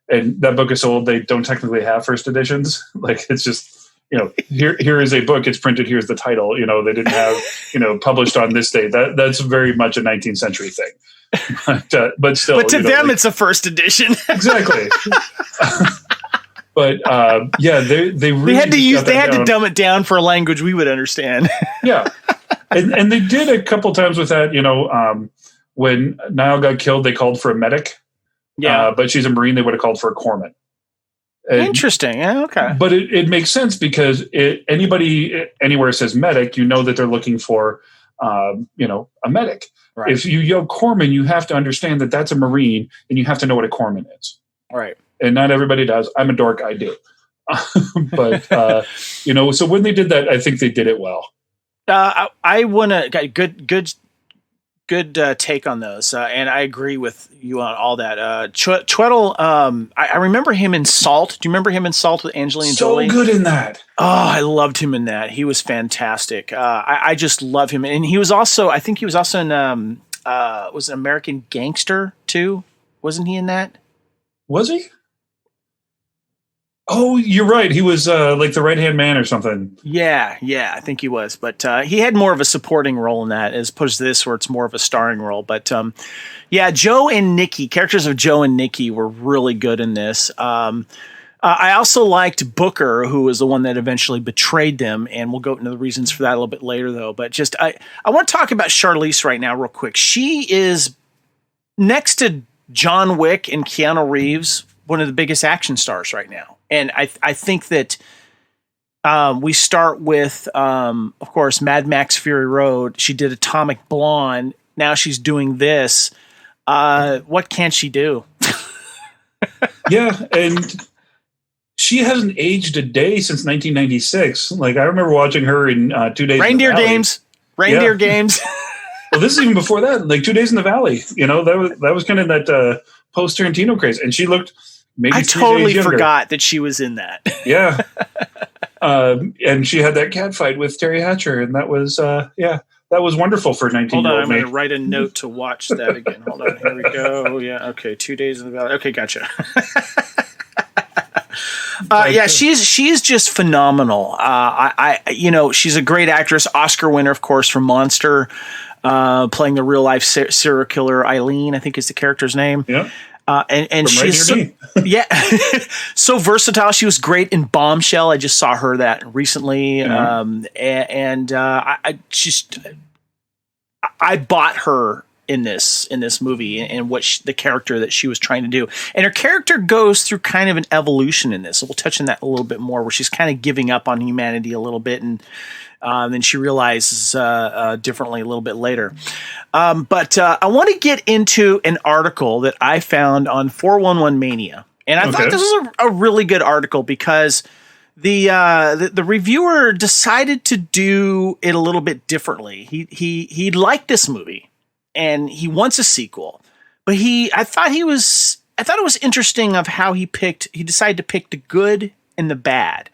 and that book is sold. They don't technically have first editions. Like, it's just, here is a book. It's printed. Here's the title. They didn't have, published on this date. That's very much a 19th century thing. But still. But to them, it's a first edition. Exactly. But they really had to dumb it down for a language we would understand. Yeah, and they did a couple times with that. When Niall got killed, they called for a medic. Yeah, but she's a Marine. They would have called for a corpsman. Interesting. Yeah, okay. But it makes sense because anybody anywhere says medic, that they're looking for, a medic. Right. If you yell corpsman, you have to understand that that's a Marine, and you have to know what a corpsman is. Right. And not everybody does. I'm a dork. I do. But, so when they did that, I think they did it well. I want to good take on those. And I agree with you on all that. Tweddle, I remember him in Salt. Do you remember him in Salt with Angelina Jolie? So good in that. Oh, I loved him in that. He was fantastic. I just love him. And he was also, I think he was also in, was it American Gangster too? Wasn't he in that? Was he? Oh, you're right. He was like the right-hand man or something. Yeah, I think he was. But he had more of a supporting role in that as opposed to this where it's more of a starring role. But Joe and Nikki, characters of Joe and Nikki were really good in this. I also liked Booker, who was the one that eventually betrayed them, and we'll go into the reasons for that a little bit later, though. But just I want to talk about Charlize right now real quick. She is, next to John Wick and Keanu Reeves, one of the biggest action stars right now. And I think that we start with, of course, Mad Max Fury Road. She did Atomic Blonde. Now she's doing this. What can't she do? Yeah, and she hasn't aged a day since 1996. Like, I remember watching her in 2 Days Reindeer in the Valley. Games. Reindeer Games. Well, this is even before that. Like 2 Days in the Valley. That was kind of that post Tarantino craze, and she looked. Maybe I totally forgot that she was in that. Yeah. And she had that cat fight with Terry Hatcher, and that was that was wonderful for 19-year-old Hold on, I'm me. going to write a note to watch that again. Hold on, here we go. Yeah, okay, 2 Days in the Valley. Okay, gotcha. She's just phenomenal. She's a great actress, Oscar winner, of course, for Monster, playing the real life serial killer Eileen, I think is the character's name. Yeah. And she's so versatile. She was great in Bombshell. I just saw her that recently. Mm-hmm. I bought her in this movie and what the character that she was trying to do. And her character goes through kind of an evolution in this. So we'll touch on that a little bit more, where she's kind of giving up on humanity a little bit, and then she realizes differently a little bit later. But I want to get into an article that I found on 411 Mania. And I thought this was a really good article because the reviewer decided to do it a little bit differently. He liked this movie and he wants a sequel, but I thought he was I thought it was interesting of how he decided to pick the good and the bad.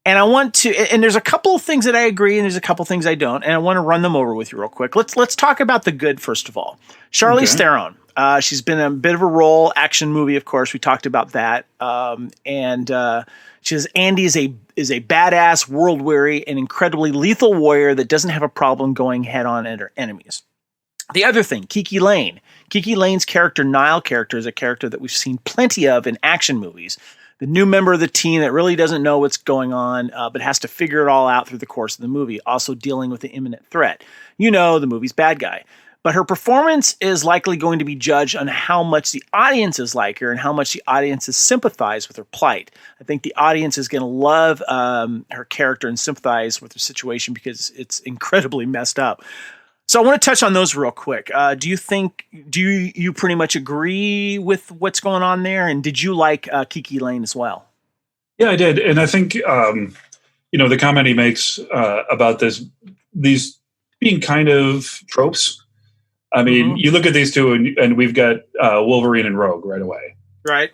And and there's a couple of things that I agree, and there's a couple of things I don't, and I want to run them over with you real quick. Let's talk about the good first of all. Charlize Theron. She's been in a bit of a role, action movie, of course. We talked about that. She says Andy is a badass, world-weary, and incredibly lethal warrior that doesn't have a problem going head-on at her enemies. The other thing, Kiki Lane. Kiki Lane's character, Nile character, is a character that we've seen plenty of in action movies. The new member of the team that really doesn't know what's going on, but has to figure it all out through the course of the movie, also dealing with the imminent threat. You know, the movie's bad guy. But her performance is likely going to be judged on how much the audiences like her and how much the audiences sympathize with her plight. I think the audience is going to love her character and sympathize with her situation because it's incredibly messed up. So I want to touch on those real quick. Do you pretty much agree with what's going on there? And did you like Kiki Lane as well? Yeah, I did. And I think, the comment he makes about these being kind of tropes. I mean, you look at these two and we've got Wolverine and Rogue right away. Right.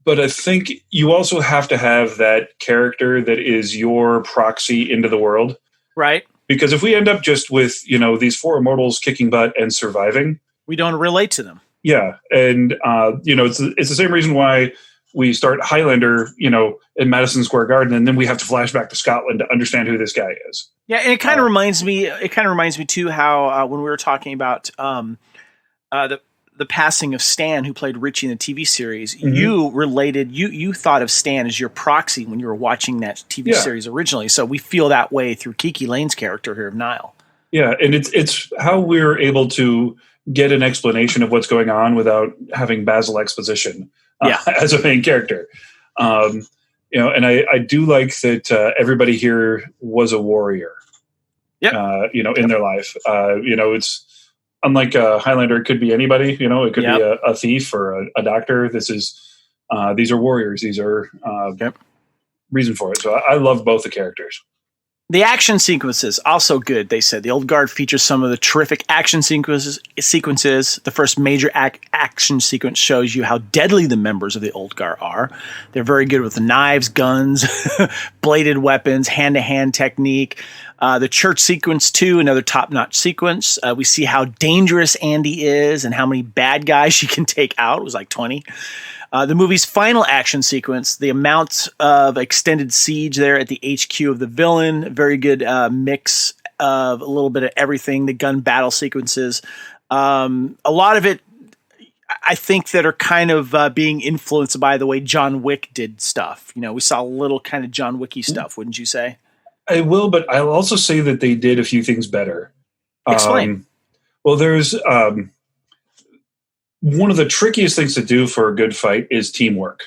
But I think you also have to have that character that is your proxy into the world. Right. Because if we end up just with, these four immortals kicking butt and surviving, we don't relate to them. Yeah. And, it's the same reason why we start Highlander, in Madison Square Garden, and then we have to flash back to Scotland to understand who this guy is. Yeah. And it kind of reminds me too, how when we were talking about the passing of Stan, who played Richie in the TV series, you thought of Stan as your proxy when you were watching that TV series originally. So we feel that way through Kiki Lane's character here of Nile. Yeah. And it's how we're able to get an explanation of what's going on without having Basil exposition as a main character. And I do like that everybody here was a warrior, in their life. It's, unlike Highlander, it could be anybody. It could be a thief or a doctor. These are warriors. These are reason for it. So I love both the characters. The action sequences also good. They said the Old Guard features some of the terrific action sequences. The first major action sequence shows you how deadly the members of the Old Guard are. They're very good with the knives, guns, bladed weapons, hand-to-hand technique. The church sequence, too, another top-notch sequence. We see how dangerous Andy is and how many bad guys she can take out. It was like 20. The movie's final action sequence, the amount of extended siege there at the HQ of the villain, very good mix of a little bit of everything, the gun battle sequences. A lot of it, I think, that are kind of being influenced by the way John Wick did stuff. We saw a little kind of John Wicky stuff, wouldn't you say? I will, but I'll also say that they did a few things better. Explain. Well, there's one of the trickiest things to do for a good fight is teamwork.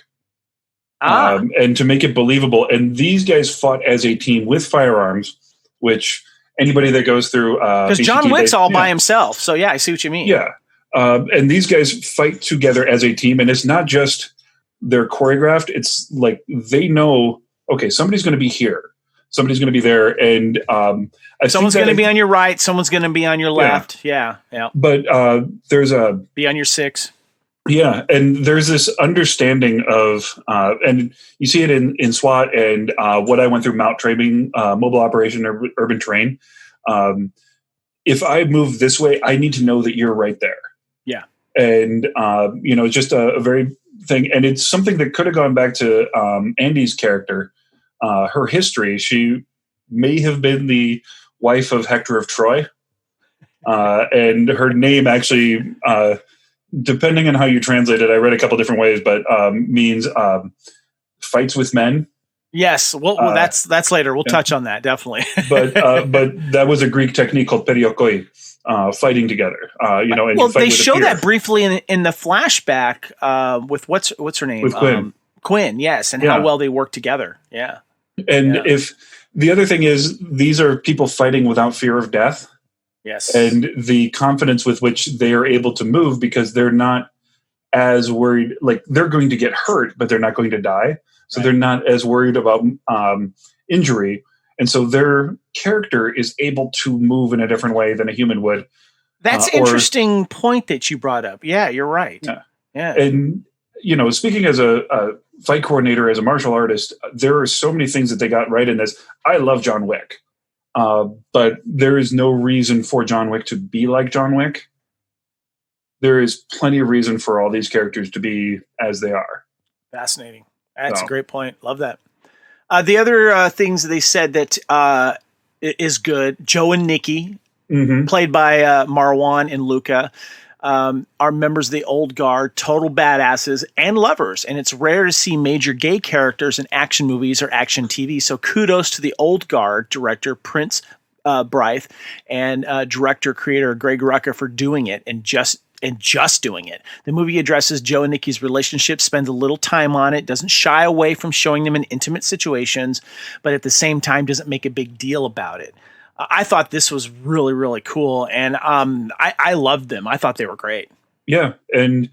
And to make it believable. And these guys fought as a team with firearms, which anybody that goes through... Because John Wick's all by himself. So, yeah, I see what you mean. Yeah. And these guys fight together as a team. And it's not just they're choreographed. It's like they know, okay, somebody's going to be here. Somebody's going to be there, and someone's going to be on your right. Someone's going to be on your left. Yeah. But there's be on your six. Yeah, and there's this understanding of, and you see it in SWAT and what I went through Mount training, mobile operation, urban terrain. If I move this way, I need to know that you're right there. Yeah, and it's just a very thing, and it's something that could have gone back to Andy's character. Her history, she may have been the wife of Hector of Troy. And her name actually, depending on how you translate it, I read a couple different ways, but means fights with men. Yes. Well, that's later. We'll touch on that, definitely. but that was a Greek technique called periokoi, fighting together. And they show that briefly in the flashback with what's her name? With Quinn. Quinn, yes, and how well they work together. Yeah. And if the other thing is, these are people fighting without fear of death. Yes. And the confidence with which they are able to move because they're not as worried, like they're going to get hurt, but they're not going to die. So they're not as worried about injury. And so their character is able to move in a different way than a human would. That's interesting point that you brought up. Yeah, you're right. Yeah. And, speaking as a fight coordinator, as a martial artist, there are so many things that they got right in this. I love John Wick. But there is no reason for John Wick to be like John Wick. There is plenty of reason for all these characters to be as they are. Fascinating. That's a great point. Love that. The other things they said that is good, Joe and Nikki, played by Marwan and Luca, are members of the old guard, total badasses and lovers. And it's rare to see major gay characters in action movies or action TV. So kudos to the old guard director, Prince Brythe, and director, creator Greg Rucka for doing it and just doing it. The movie addresses Joe and Nikki's relationship, spends a little time on it, doesn't shy away from showing them in intimate situations, but at the same time doesn't make a big deal about it. I thought this was really, really cool, and I loved them. I thought they were great. Yeah, and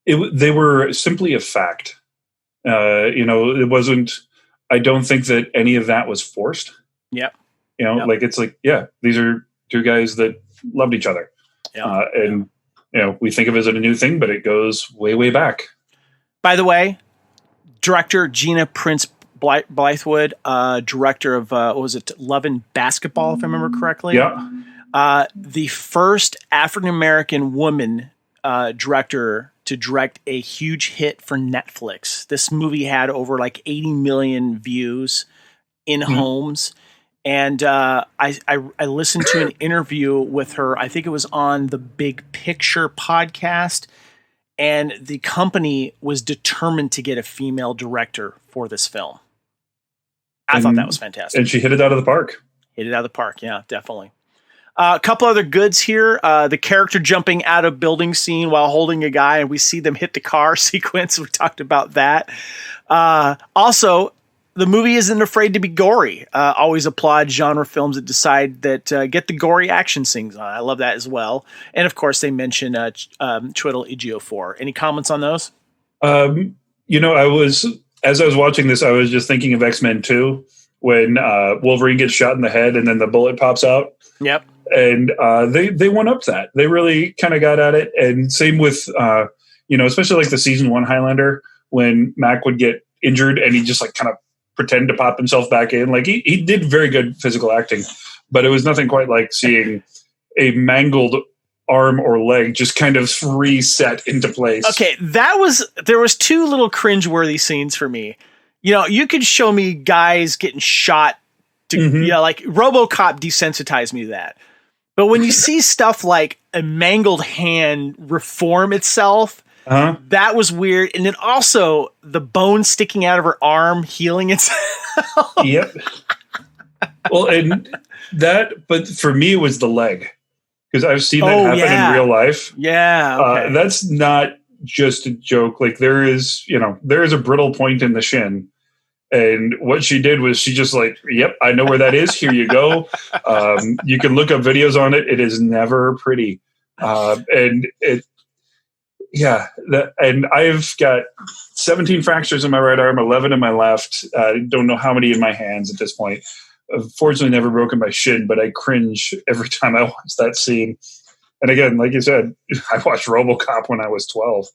they were simply a fact. It wasn't. I don't think that any of that was forced. Yep. It's like, yeah, these are two guys that loved each other, we think of it as a new thing, but it goes way, way back. By the way, director Gina Prince Blythewood, director of Love and Basketball, if I remember correctly. Yeah. The first African-American woman director to direct a huge hit for Netflix. This movie had over 80 million views in homes. And I listened to an interview with her. I think it was on the Big Picture podcast. And the company was determined to get a female director for this film. I thought that was fantastic. And she hit it out of the park. Yeah, definitely. A couple other goods here. The character jumping out of building scene while holding a guy, and we see them hit the car sequence. We talked about that. Also, the movie isn't afraid to be gory. Always applaud genre films that decide that get the gory action scenes on. I love that as well. And of course, they mention Chiwetel Ejiofor. Any comments on those? As I was watching this, I was just thinking of X-Men 2 when Wolverine gets shot in the head and then the bullet pops out. Yep. And they went up that. They really kind of got at it. And same with, especially the season 1 Highlander, when Mac would get injured and he just kind of pretend to pop himself back in. He did very good physical acting, but it was nothing quite like seeing a mangled arm or leg just kind of reset into place. Okay, there was two little cringeworthy scenes for me. You could show me guys getting shot to, RoboCop desensitized me to that. But when you see stuff like a mangled hand reform itself, that was weird. And then also the bone sticking out of her arm healing itself. Yep. Well, but for me, it was the leg. Because I've seen that happen in real life. Yeah. Okay. That's not just a joke. There is a brittle point in the shin. And what she did was she just yep, I know where that is. Here you go. You can look up videos on it. It is never pretty. And I've got 17 fractures in my right arm, 11 in my left. I don't know how many in my hands at this point. Fortunately, never broken my shin, but I cringe every time I watch that scene. And again, like you said, I watched RoboCop when I was 12.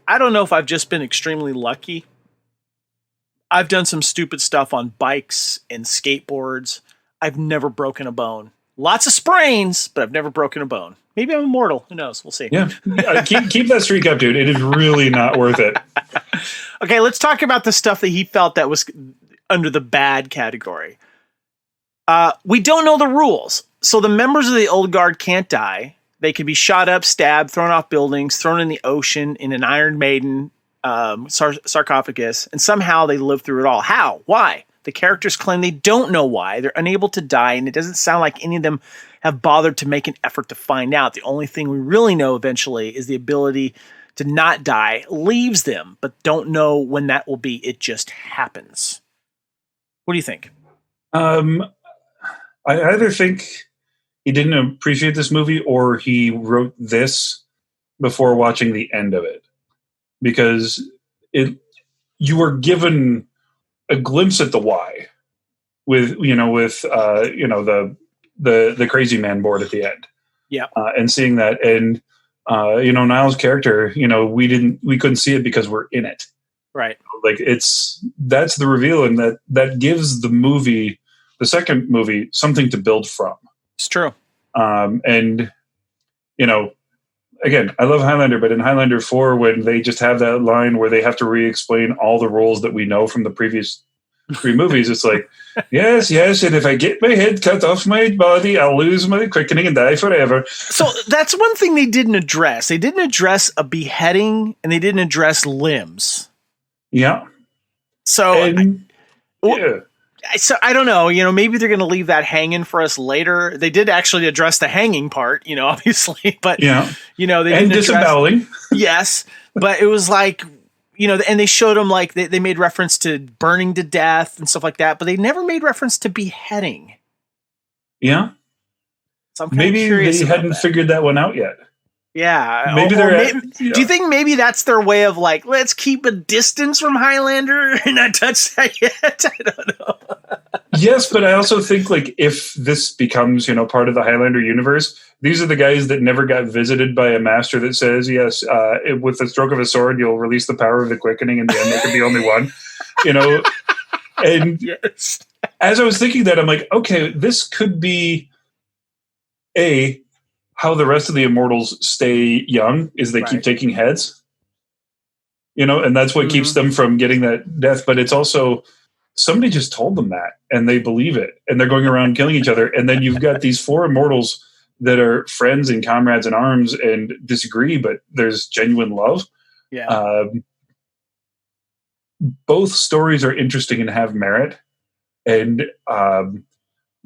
I don't know if I've just been extremely lucky. I've done some stupid stuff on bikes and skateboards. I've never broken a bone. Lots of sprains, but I've never broken a bone. Maybe I'm immortal. Who knows? We'll see. Yeah, keep that streak up, dude. It is really not worth it. Okay, let's talk about the stuff that he felt that was under the bad category. We don't know the rules. So the members of the old guard can't die. They can be shot up, stabbed, thrown off buildings, thrown in the ocean, in an Iron Maiden sarcophagus, and somehow they live through it all. How? Why? The characters claim they don't know why. They're unable to die, and it doesn't sound like any of them have bothered to make an effort to find out. The only thing we really know eventually is the ability to not die leaves them, but don't know when that will be. It just happens. What do you think? I either think he didn't appreciate this movie or he wrote this before watching the end of it. Because you were given a glimpse at the why with the the crazy man board at the end. Yeah. And seeing that, and Niall's character, we couldn't see it because we're in it. Right. Like that's the reveal, and that gives the second movie, something to build from. It's true. And again, I love Highlander, but in Highlander 4, when they just have that line where they have to re-explain all the roles that we know from the previous 3 movies, it's like, yes, and if I get my head cut off my body, I'll lose my quickening and die forever. So that's one thing they didn't address. They didn't address a beheading, and they didn't address limbs. Yeah. So, yeah. So I don't know, maybe they're going to leave that hanging for us later. They did actually address the hanging part, obviously, but they didn't disemboweling. Yes, but it was like, and they showed them like they made reference to burning to death and stuff like that, but they never made reference to beheading. Yeah. So I'm maybe they hadn't figured that one out yet. Yeah. Maybe do you think maybe that's their way of like, let's keep a distance from Highlander and not touch that yet? I don't know. Yes, but I also think like if this becomes, part of the Highlander universe, these are the guys that never got visited by a master that says, yes, with the stroke of a sword, you'll release the power of the quickening, and then they could be the only one, And yes. As I was thinking that, I'm like, okay, this could be how the rest of the immortals stay young is they keep taking heads, and that's what keeps them from getting that death. But it's also somebody just told them that, and they believe it, and they're going around killing each other. And then you've got these 4 immortals that are friends and comrades in arms and disagree, but there's genuine love. Yeah. Both stories are interesting and have merit. And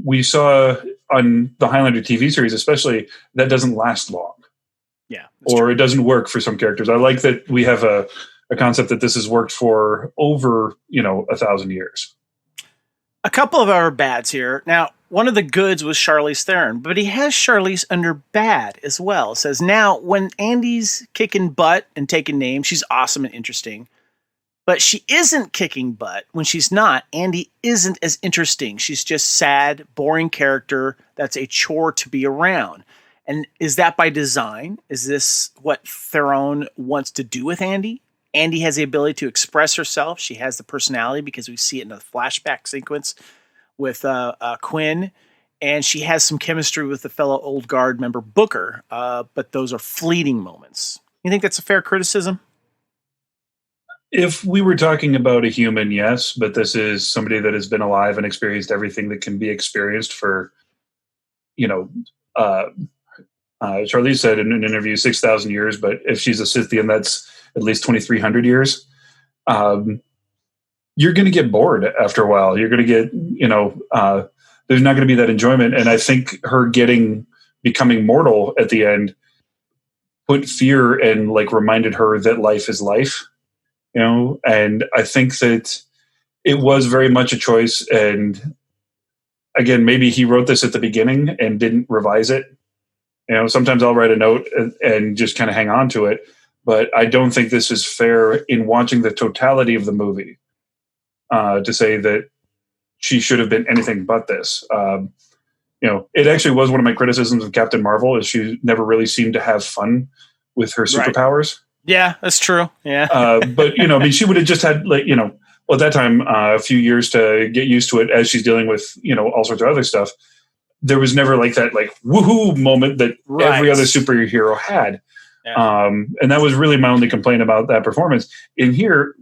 we saw on the Highlander TV series, especially, that doesn't last long. Yeah. Or it doesn't work for some characters. I like that we have a concept that this has worked for over, 1,000 years. A couple of our bads here. Now, one of the goods was Charlize Theron, but he has Charlize under bad as well. It says, now, when Andy's kicking butt and taking names, she's awesome and interesting. But she isn't kicking butt. When she's not, Andy isn't as interesting. She's just sad, boring character that's a chore to be around. And is that by design? Is this what Theron wants to do with Andy? Andy has the ability to express herself. She has the personality because we see it in a flashback sequence with Quinn. And she has some chemistry with the fellow Old Guard member Booker. But those are fleeting moments. You think that's a fair criticism? If we were talking about a human, yes, but this is somebody that has been alive and experienced everything that can be experienced for, Charlize said in an interview 6,000 years, but if she's a Scythian, that's at least 2,300 years. You're going to get bored after a while. You're going to get, there's not going to be that enjoyment. And I think her becoming mortal at the end put fear and reminded her that life is life. And I think that it was very much a choice. And again, maybe he wrote this at the beginning and didn't revise it. Sometimes I'll write a note and just kind of hang on to it. But I don't think this is fair in watching the totality of the movie to say that she should have been anything but this. It actually was one of my criticisms of Captain Marvel is she never really seemed to have fun with her superpowers. Yeah, that's true. Yeah. But, she would have just had at that time, a few years to get used to it as she's dealing with, all sorts of other stuff. There was never that woohoo moment that every other superhero had. Yeah. And that was really my only complaint about that performance. In here,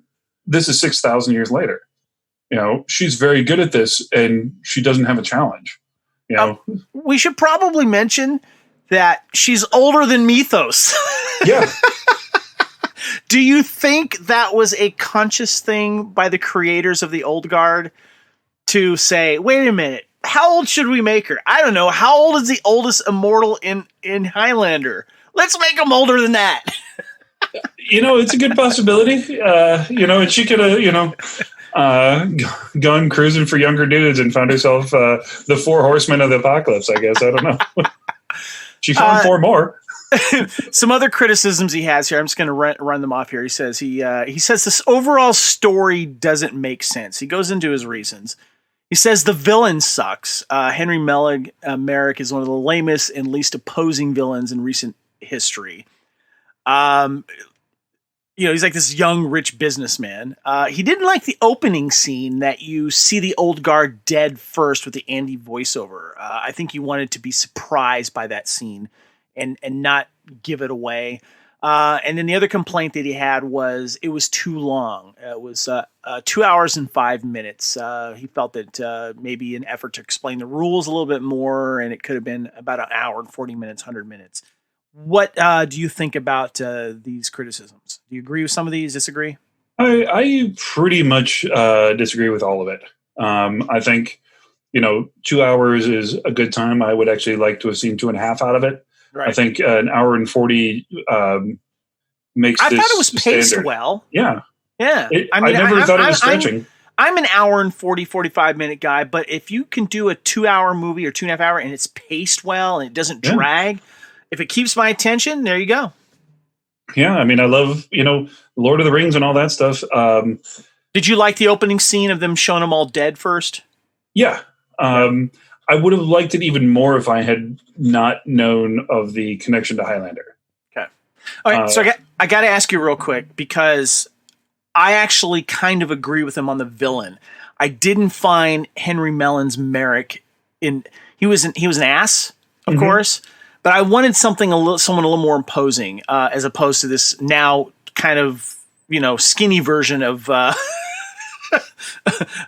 this is 6,000 years later. She's very good at this and she doesn't have a challenge. We should probably mention that she's older than Mythos. Yeah. Do you think that was a conscious thing by the creators of the Old Guard to say, wait a minute, how old should we make her? I don't know. How old is the oldest immortal in Highlander? Let's make him older than that. It's a good possibility. And she could have, gone cruising for younger dudes and found herself the 4 horsemen of the apocalypse, I guess. I don't know. She found 4 more. Some other criticisms he has here. I'm just going to run them off here. He says he says this overall story doesn't make sense. He goes into his reasons. He says the villain sucks. Henry Merrick is one of the lamest and least opposing villains in recent history. He's like this young, rich businessman. He didn't like the opening scene that you see the old guard dead first with the Andy voiceover. I think he wanted to be surprised by that scene and not give it away. And then the other complaint that he had was it was too long. It was 2 hours and 5 minutes. He felt that maybe an effort to explain the rules a little bit more, and it could have been about an hour and 40 minutes, 100 minutes. What do you think about these criticisms? Do you agree with some of these? Disagree? I pretty much disagree with all of it. I think 2 hours is a good time. I would actually like to have seen 2.5 out of it. Right. I think an hour and 40 makes. I thought it was paced standard. Well. Yeah. I never thought it was stretching. I'm an hour and 40, 45 minute guy, but if you can do a 2 hour movie or 2.5 hour and it's paced well and it doesn't drag. If it keeps my attention, there you go. Yeah, I mean, I love, Lord of the Rings and all that stuff. Did you like the opening scene of them showing them all dead first? Yeah. I would have liked it even more if I had not known of the connection to Highlander. Okay. All right, so I got to ask you real quick, because I actually kind of agree with him on the villain. I didn't find Henry Mellon's Merrick he was an ass, of course. But I wanted someone a little more imposing, as opposed to this now kind of skinny version of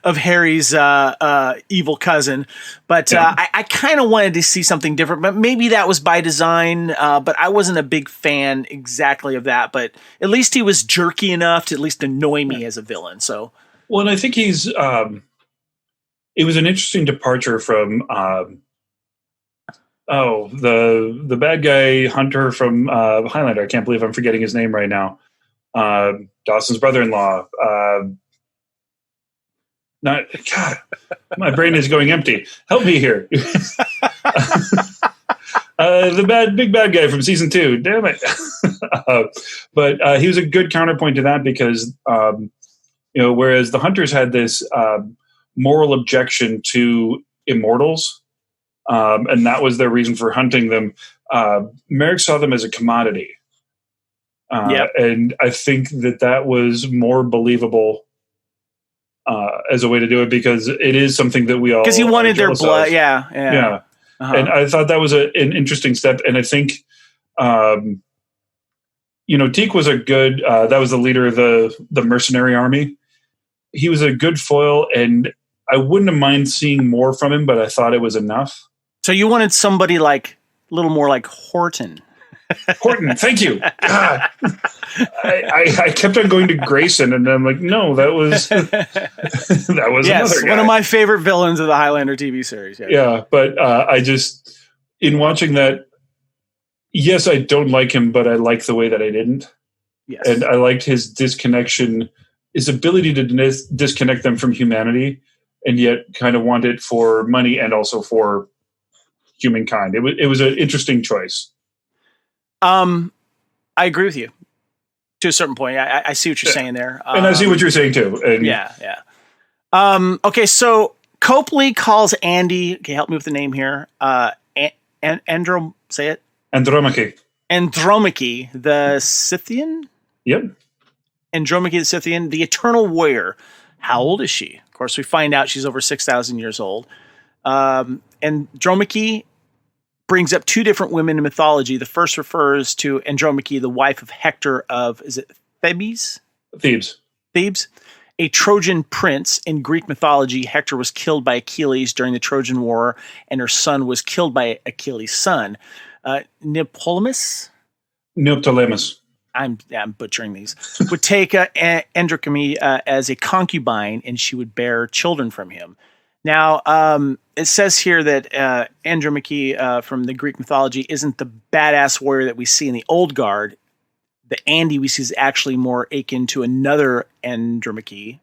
of Harry's evil cousin. But I kind of wanted to see something different. But maybe that was by design. But I wasn't a big fan exactly of that. But at least he was jerky enough to at least annoy me as a villain. So and I think he's. It was an interesting departure from. The bad guy Hunter from Highlander. I can't believe I'm forgetting his name right now. Dawson's brother-in-law. My brain is going empty. Help me here. The big bad guy from season 2. Damn it. But he was a good counterpoint to that because, whereas the Hunters had this moral objection to immortals, and that was their reason for hunting them. Merrick saw them as a commodity. And I think that was more believable as a way to do it, because it is something that we all... Because he wanted their blood, of. Yeah. Uh-huh. And I thought that was an interesting step. And I think, Teak was a good... that was the leader of the mercenary army. He was a good foil, and I wouldn't have minded seeing more from him, but I thought it was enough. So you wanted somebody a little more like Horton. Horton, thank you. God. I kept on going to Grayson, and I'm like, no, that was another guy. One of my favorite villains of the Highlander TV series. Yeah, but I just, in watching that, yes, I don't like him, but I like the way that I didn't. Yes. And I liked his disconnection, his ability to disconnect them from humanity, and yet kind of want it for money and also for humankind. It was an interesting choice. I agree with you to a certain point. I see what you're saying there. And I see what you're saying too. And yeah. Okay, so Copley calls Andy, okay, help me with the name here. Say it. Andromache, the Scythian? Yep. Andromache the Scythian, the Eternal Warrior. How old is she? Of course, we find out she's over 6,000 years old. Andromache brings up two different women in mythology. The first refers to Andromache, the wife of Hector of, is it Thebes? Thebes. A Trojan prince. In Greek mythology, Hector was killed by Achilles during the Trojan War, and her son was killed by Achilles' son. Neoptolemus. I'm butchering these. Would take Andromache as a concubine, and she would bear children from him. Now, it says here that Andromache from the Greek mythology isn't the badass warrior that we see in the Old Guard. The Andy we see is actually more akin to another Andromache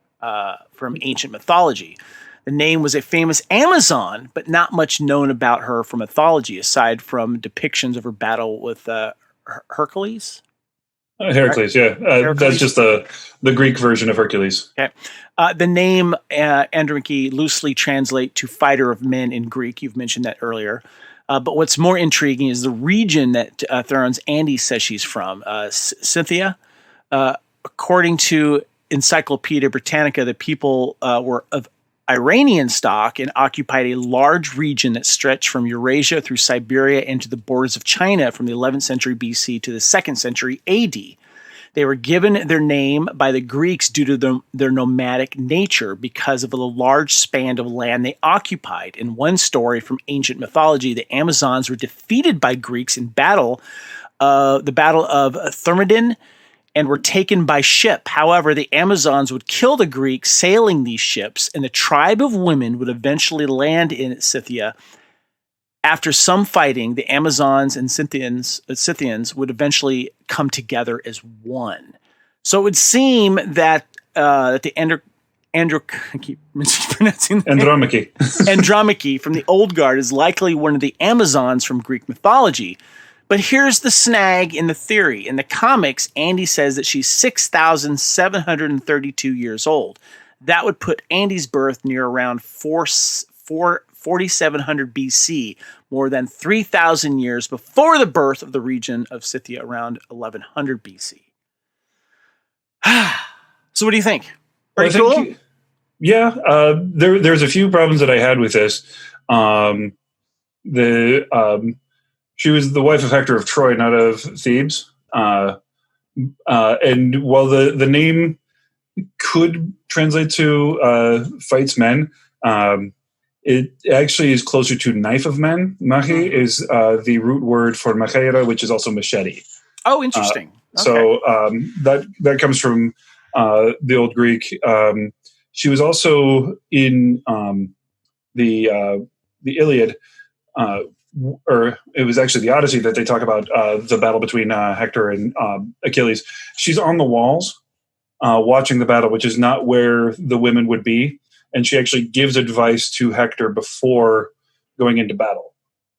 from ancient mythology. The name was a famous Amazon, but not much known about her from mythology, aside from depictions of her battle with Hercules. Heracles, yeah. Heracles? That's just the Greek version of Hercules. Okay. The name Andromache loosely translate to fighter of men in Greek. You've mentioned that earlier. But what's more intriguing is the region that Theron's Andy says she's from, Scythia. According to Encyclopedia Britannica, the people were of Iranian stock and occupied a large region that stretched from Eurasia through Siberia and to the borders of China from the 11th century BC to the 2nd century AD. They were given their name by the Greeks due to their nomadic nature because of the large span of land they occupied. In one story from ancient mythology, the Amazons were defeated by Greeks in battle, the Battle of Thermodon, and were taken by ship. However, the Amazons would kill the Greeks sailing these ships, and the tribe of women would eventually land in Scythia. After some fighting, the Amazons and Scythians would eventually come together as one. So it would seem that the I keep mispronouncing Andromache. Andromache from the Old Guard is likely one of the Amazons from Greek mythology. But here's the snag in the theory. In the comics, Andy says that she's 6,732 years old. That would put Andy's birth near around 4,700 BC, more than 3,000 years before the birth of the region of Scythia around 1100 BC. So what do you think? Pretty cool? Yeah. There's a few problems that I had with this. She was the wife of Hector of Troy, not of Thebes. And while the name could translate to fights men, it actually is closer to knife of men. Machi is the root word for machaira, which is also machete. Oh, interesting. Okay. So that comes from the Old Greek. She was also in the Iliad, or it was actually the Odyssey that they talk about the battle between Hector and Achilles. She's on the walls watching the battle, which is not where the women would be. And she actually gives advice to Hector before going into battle.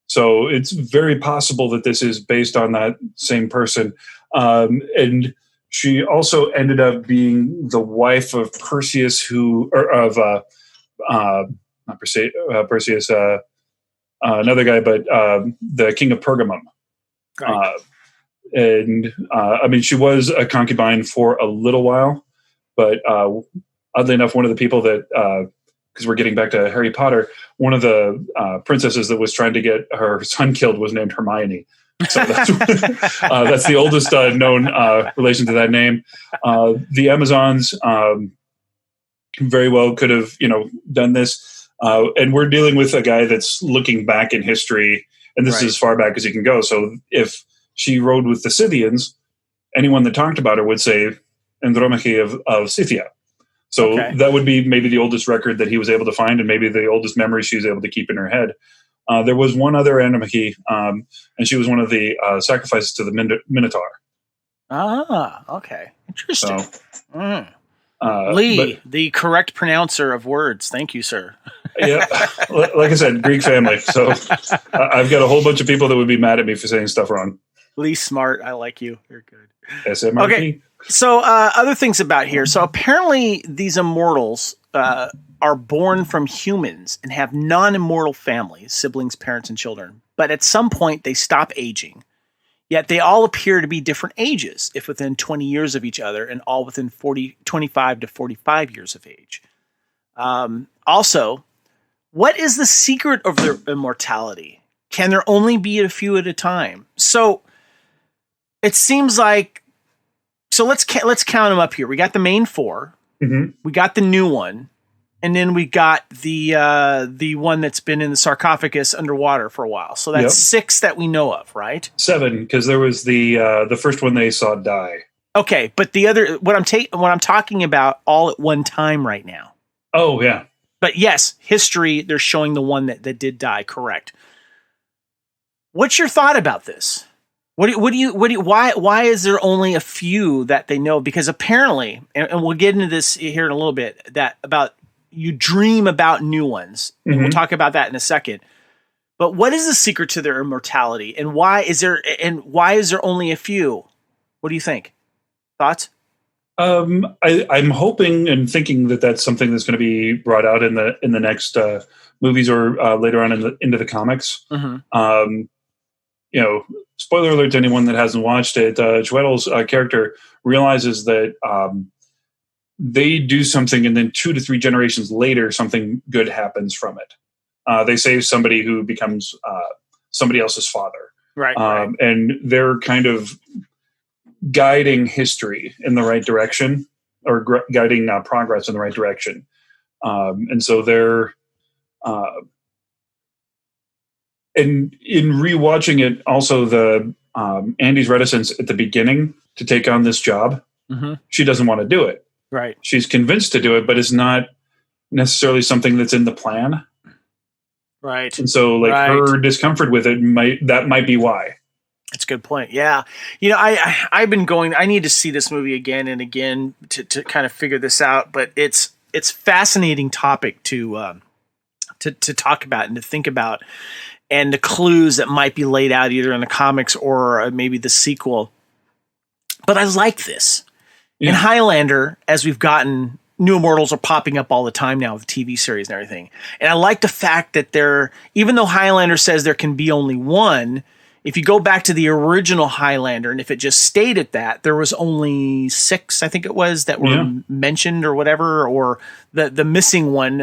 So it's very possible that this is based on that same person. And she also ended up being the wife of Perseus, not Perseus, another guy, but the king of Pergamum. Right. She was a concubine for a little while, but oddly enough, one of the people that, because we're getting back to Harry Potter, one of the princesses that was trying to get her son killed was named Hermione. So that's, that's the oldest known relation to that name. The Amazons very well could have, done this. And we're dealing with a guy that's looking back in history, and this is as far back as he can go. So if she rode with the Scythians, anyone that talked about her would say Andromache of Scythia. So that would be maybe the oldest record that he was able to find, and maybe the oldest memory she was able to keep in her head. There was one other Andromache, and she was one of the sacrifices to the Minotaur. Ah, okay. Interesting. So, Lee, the correct pronouncer of words. Thank you, sir. Yeah, like I said, Greek family. So I've got a whole bunch of people that would be mad at me for saying stuff wrong. Lee Smart, I like you. You're good. SMRT. Okay, so other things about here. So apparently these immortals are born from humans and have non-immortal families, siblings, parents, and children. But at some point they stop aging. Yet they all appear to be different ages, if within 20 years of each other, and all within 25 to 45 years of age. Also, what is the secret of their immortality? Can there only be a few at a time? So it seems like, so let's count them up here. We got the main four, we got the new one, and then we got the one that's been in the sarcophagus underwater for a while. So that's 6 that we know of, right? 7, because there was the first one they saw die. Okay, but the other what I'm talking about all at one time right now. Oh yeah. But yes, history, they're showing the one that did die, correct. What's your thought about this? Why is there only a few that they know? Because apparently, and we'll get into this here in a little bit, that about you dream about new ones. And we'll talk about that in a second. But what is the secret to their immortality? And why is there only a few? What do you think? Thoughts? I'm hoping and thinking that that's something that's going to be brought out in the next movies or later on into the comics. Mm-hmm. Spoiler alert to anyone that hasn't watched it. Chiwetel's character realizes that they do something, and then 2 to 3 generations later, something good happens from it. They save somebody who becomes somebody else's father, Right. And they're kind of guiding history in the right direction, or guiding progress in the right direction. And so they're, and in rewatching it, also the Andy's reticence at the beginning to take on this job, Mm-hmm. she doesn't want to do it. Right. She's convinced to do it, but it's not necessarily something that's in the plan. Right. And so, like, her discomfort with it might be why. That's a good point. Yeah. I've been going, I need to see this movie again and again to kind of figure this out, but it's fascinating topic to talk about and to think about, and the clues that might be laid out either in the comics or maybe the sequel. But I like this. Yeah. In Highlander, as we've gotten, new immortals are popping up all the time now with the TV series and everything. And I like the fact that even though Highlander says there can be only one, if you go back to the original Highlander, and if it just stayed at that, there was only 6, I think it was, that were mentioned or whatever, or the missing one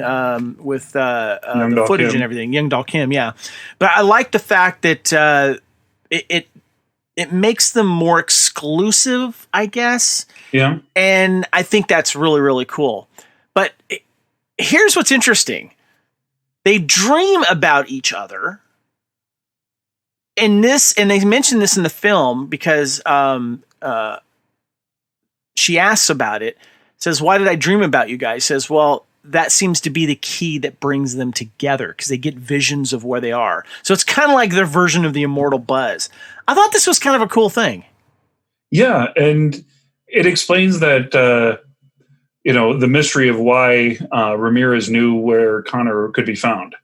with the footage Kim. And everything, Young Dal Kim, yeah. But I like the fact that it makes them more exclusive, I guess. Yeah. And I think that's really, really cool. But here's what's interesting. They dream about each other. And they mentioned this in the film because she asks about it. Says, "Why did I dream about you guys?" Says, "Well, that seems to be the key that brings them together because they get visions of where they are." So it's kind of like their version of the immortal buzz. I thought this was kind of a cool thing. Yeah, and it explains that the mystery of why Ramirez knew where Connor could be found.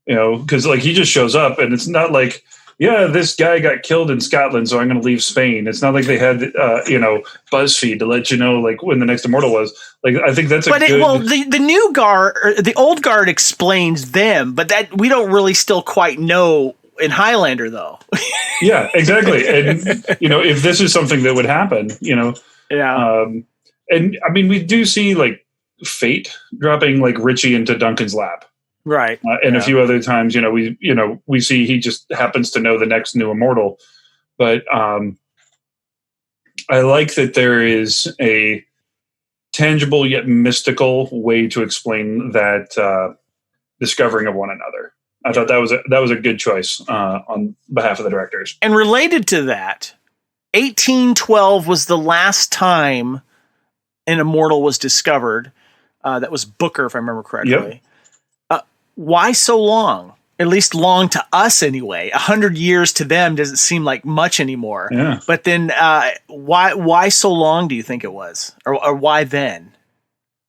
Because like he just shows up, and it's not like, yeah, this guy got killed in Scotland, so I'm going to leave Spain. It's not like they had BuzzFeed to let you know like when the next immortal was. Like I think that's the new guard, or the old guard explains them, but that we don't really still quite know in Highlander though. Yeah, exactly. And if this is something that would happen, yeah. And I mean, we do see like fate dropping like Richie into Duncan's lap. Right. And a few other times, we see he just happens to know the next new immortal. But I like that there is a tangible yet mystical way to explain that discovering of one another. I thought that was a good choice on behalf of the directors. And related to that, 1812 was the last time an immortal was discovered. That was Booker, if I remember correctly. Yep. Why so long? At least long to us anyway. 100 years to them doesn't seem like much anymore. Yeah. But then why so long do you think it was? Or why then?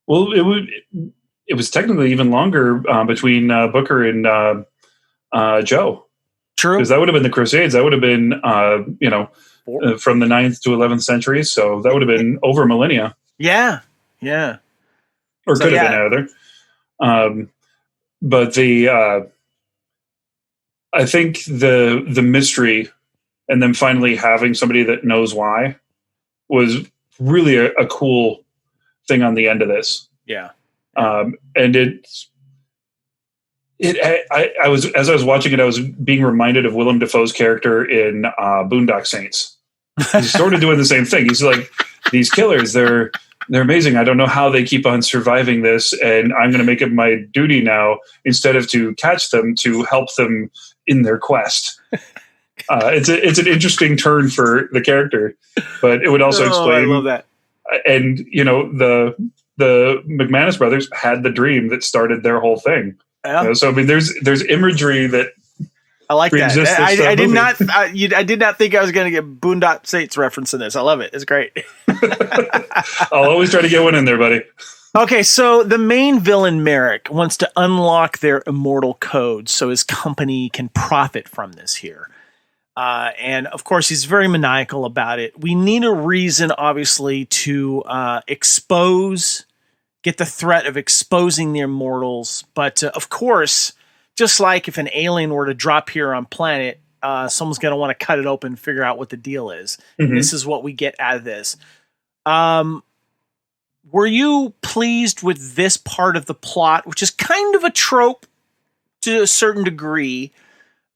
Well, it was technically even longer between Booker and Joe. True. Because that would have been the Crusades. That would have been, from the 9th to 11th centuries. So that would have been over millennia. Yeah. Yeah. Or could have been either. But I think the mystery and then finally having somebody that knows why was really a cool thing on the end of this. Yeah. And I was, as I was watching it, I was being reminded of Willem Dafoe's character in Boondock Saints. He's sort of doing the same thing. He's like, these killers, they're amazing. I don't know how they keep on surviving this, and I'm going to make it my duty now, instead of to catch them, to help them in their quest. It's an interesting turn for the character, but it would also explain. I love that. And the McManus brothers had the dream that started their whole thing. Yeah. So I mean, there's imagery that. I like that. I did not. I did not think I was going to get Boondock Saints reference in this. I love it. It's great. I'll always try to get one in there, buddy. Okay, so the main villain, Merrick, wants to unlock their immortal code so his company can profit from this here. And of course, he's very maniacal about it. We need a reason, obviously, to get the threat of exposing the immortals. But of course, just like if an alien were to drop here on planet, someone's going to want to cut it open and figure out what the deal is. Mm-hmm. This is what we get out of this. Were you pleased with this part of the plot, which is kind of a trope to a certain degree,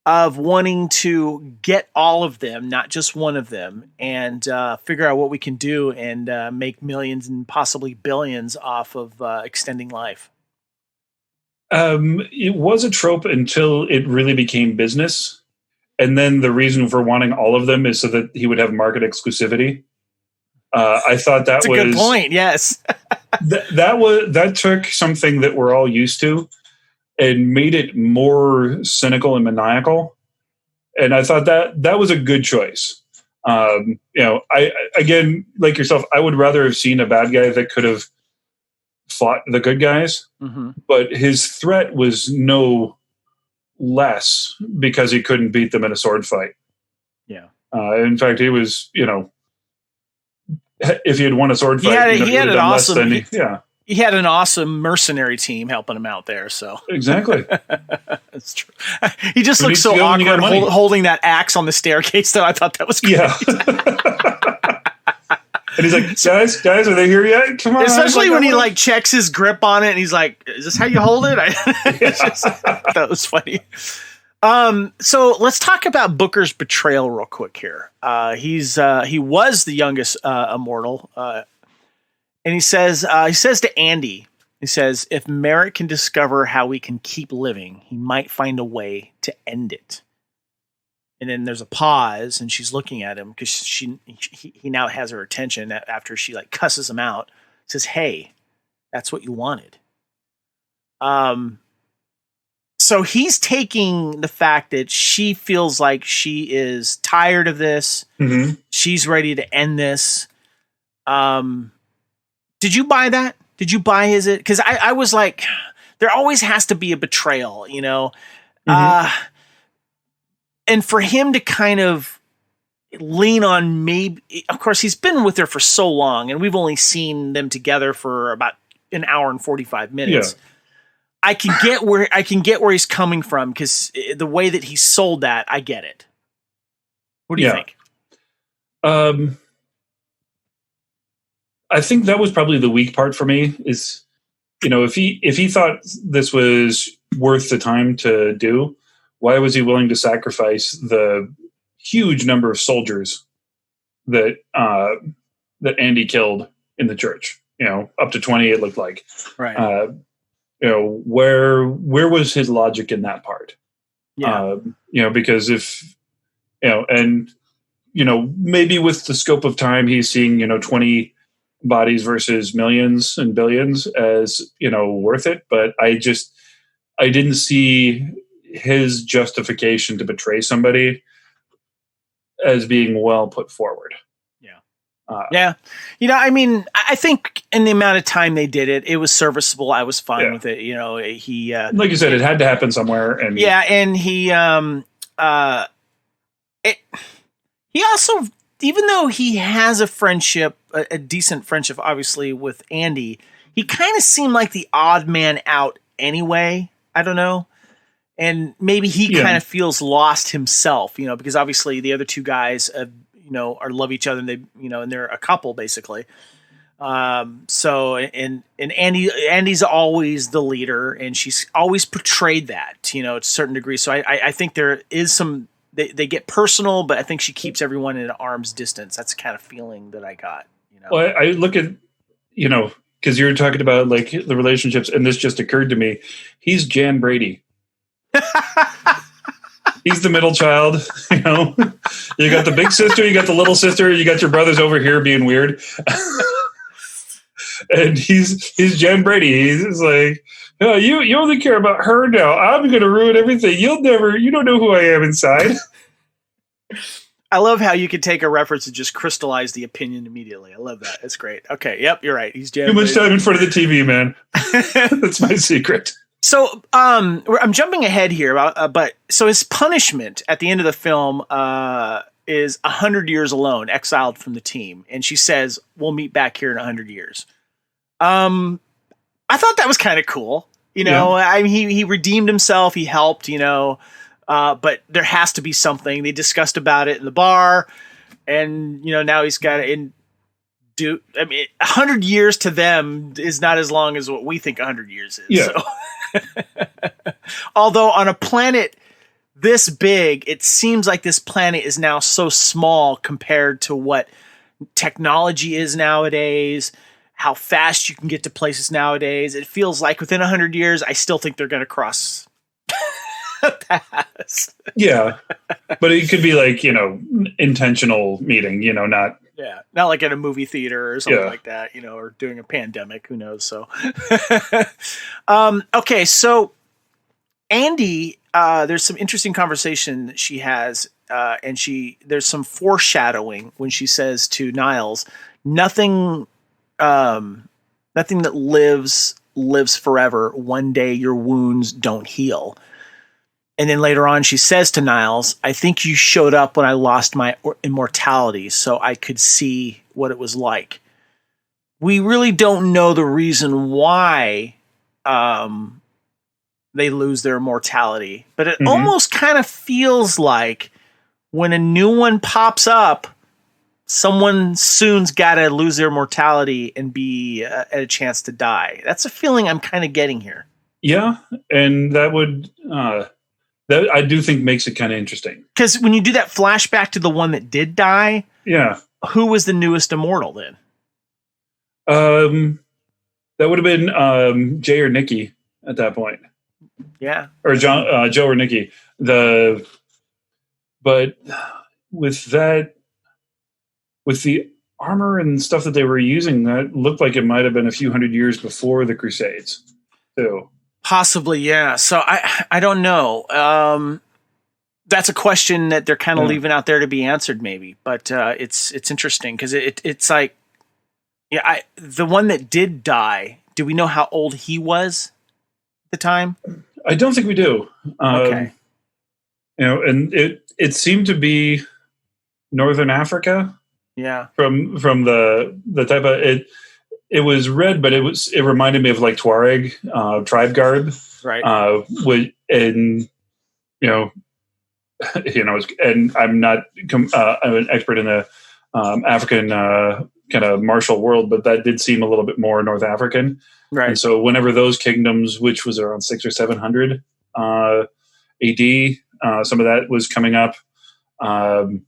of wanting to get all of them, not just one of them, and figure out what we can do and make millions and possibly billions off of extending life? It was a trope until it really became business. And then the reason for wanting all of them is so that he would have market exclusivity. I thought That's a good point. Yes. that took something that we're all used to and made it more cynical and maniacal. And I thought that was a good choice. I again, like yourself, I would rather have seen a bad guy that could have fought the good guys, but his threat was no less because he couldn't beat them in a sword fight. Yeah. In fact, he was, if he had won a sword fight, he had an awesome, yeah. He had an awesome mercenary team helping him out there. So exactly, that's true. He just looked so awkward holding that axe on the staircase. Though I thought that was great. Yeah. And he's like, guys, are they here yet? Come on. Especially when he checks his grip on it, and he's like, "Is this how you hold it?" That was funny. So let's talk about Booker's betrayal real quick here. He was the youngest immortal. And he says to Andy, he says, if Merritt can discover how we can keep living, he might find a way to end it. And then there's a pause, and she's looking at him because he now has her attention after she cusses him out. Says, "Hey, that's what you wanted." So he's taking the fact that she feels like she is tired of this. Mm-hmm. She's ready to end this. Did you buy that? Did you buy his? Because I was like, there always has to be a betrayal, Mm-hmm. And for him to kind of lean on maybe, of course, he's been with her for so long, and we've only seen them together for about an hour and 45 minutes. Yeah. I can get where he's coming from because the way that he sold that, I get it. What do you think? I think that was probably the weak part for me is, if he thought this was worth the time to do, why was he willing to sacrifice the huge number of soldiers that Andy killed in the church? Up to 20, it looked like. Right. Where was his logic in that part? Yeah. Because if, and, maybe with the scope of time, he's seeing, 20 bodies versus millions and billions as, worth it. But I didn't see his justification to betray somebody as being well put forward. Yeah. I think in the amount of time they did it, it was serviceable. I was fine with it. He, like you said, it had to happen somewhere. And and he also, even though he has a friendship, a decent friendship, obviously with Andy, he kind of seemed like the odd man out anyway. I don't know. And maybe he kind of feels lost himself, because obviously the other two guys, are love each other, and they, and they're a couple basically. So Andy's always the leader, and she's always portrayed that, to a certain degree. So I think there is some, they get personal, but I think she keeps everyone at arm's distance. That's the kind of feeling that I got, Well, I look at, because you're talking about the relationships, and this just occurred to me. He's Jan Brady. He's the middle child, You got the big sister, you got the little sister, you got your brothers over here being weird. And he's Jan Brady. He's like, oh, you only care about her now. I'm going to ruin everything. You don't know who I am inside. I love how you could take a reference and just crystallize the opinion immediately. I love that. It's great. Okay. Yep. You're right. He's Jan Too much time in front of the TV, man. That's my secret. So I'm jumping ahead here, but so his punishment at the end of the film is 100 years alone, exiled from the team, and she says, "We'll meet back here in 100 years." I thought that was kind of cool. I mean, he redeemed himself. He helped. But there has to be something. They discussed about it in the bar, and now he's got to do. I mean, 100 years to them is not as long as what we think 100 years is. Yeah. So. Although on a planet this big, it seems like this planet is now so small compared to what technology is nowadays, how fast you can get to places nowadays. It feels like within 100 years, I still think they're going to cross paths. Yeah. But it could be like, intentional meeting, not. Yeah, not like at a movie theater or something like that, or during a pandemic. Who knows? So, okay. So, Andy, there's some interesting conversation that she has, and there's some foreshadowing when she says to Niles, "Nothing that lives forever. One day your wounds don't heal." And then later on, she says to Niles, "I think you showed up when I lost my immortality, so I could see what it was like." We really don't know the reason why they lose their immortality, but it almost kind of feels like when a new one pops up, someone soon's got to lose their mortality and be at a chance to die. That's a feeling I'm kind of getting here. Yeah, and that would... that I do think makes it kind of interesting. Because when you do that flashback to the one that did die, who was the newest immortal then? That would have been Jay or Nikki at that point. Yeah, or Joe or Nikki. But with that, with the armor and stuff that they were using, that looked like it might have been a few hundred years before the Crusades, too. Possibly, yeah. So I don't know. That's a question that they're kind of leaving out there to be answered, maybe. But it's interesting because it's like, the one that did die. Do we know how old he was at the time? I don't think we do. Okay. And it seemed to be Northern Africa. Yeah. From the type of it. It was red, but it reminded me of like Tuareg tribe garb, right? And and I'm not I'm an expert in the African kind of martial world, but that did seem a little bit more North African, right? And so whenever those kingdoms, which was around 600 or 700 AD, some of that was coming up. I'd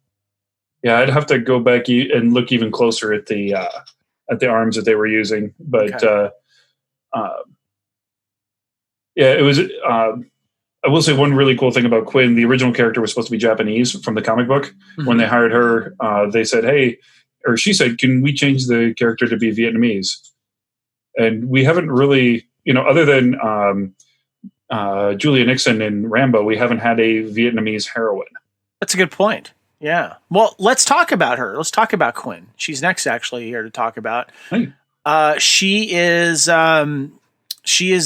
have to go back and look even closer at the arms that they were using, but it was. I will say one really cool thing about Quinn. The original character was supposed to be Japanese from the comic book. Mm-hmm. When they hired her, they said, "Hey," or she said, "Can we change the character to be Vietnamese?" And we haven't really, other than Julia Nixon in Rambo, we haven't had a Vietnamese heroine. That's a good point. Yeah. Well, let's talk about her. Let's talk about Quinn. She's next, actually, here to talk about. Hey. She is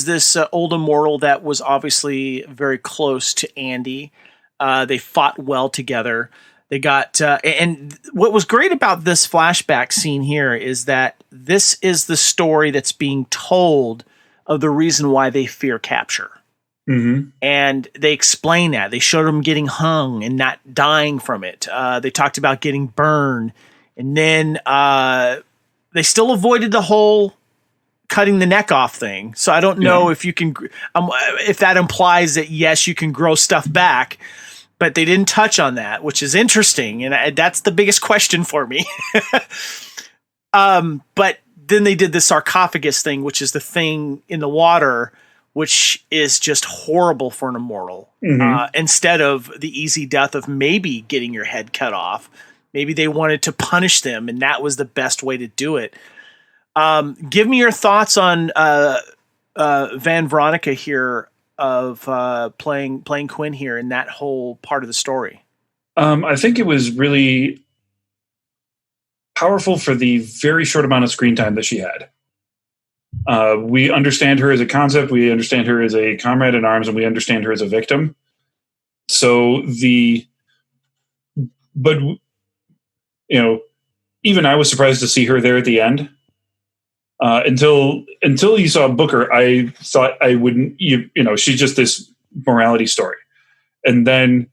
this old immortal that was obviously very close to Andy. They fought well together. They got and what was great about this flashback scene here is that this is the story that's being told of the reason why they fear capture. Mm-hmm. And they explain that. They showed him getting hung and not dying from it. They talked about getting burned. And then they still avoided the whole cutting the neck off thing. So I don't know if you can, if that implies that, yes, you can grow stuff back. But they didn't touch on that, which is interesting. And that's the biggest question for me. But then they did the sarcophagus thing, which is the thing in the water, which is just horrible for an immortal. Mm-hmm. Instead of the easy death of maybe getting your head cut off. Maybe they wanted to punish them, and that was the best way to do it. Give me your thoughts on Van Veronica here of playing Quinn here in that whole part of the story. I think it was really powerful for the very short amount of screen time that she had. We understand her as a concept. We understand her as a comrade in arms, and we understand her as a victim. So but even I was surprised to see her there at the end. Until you saw Booker, I thought I wouldn't. She's just this morality story, and then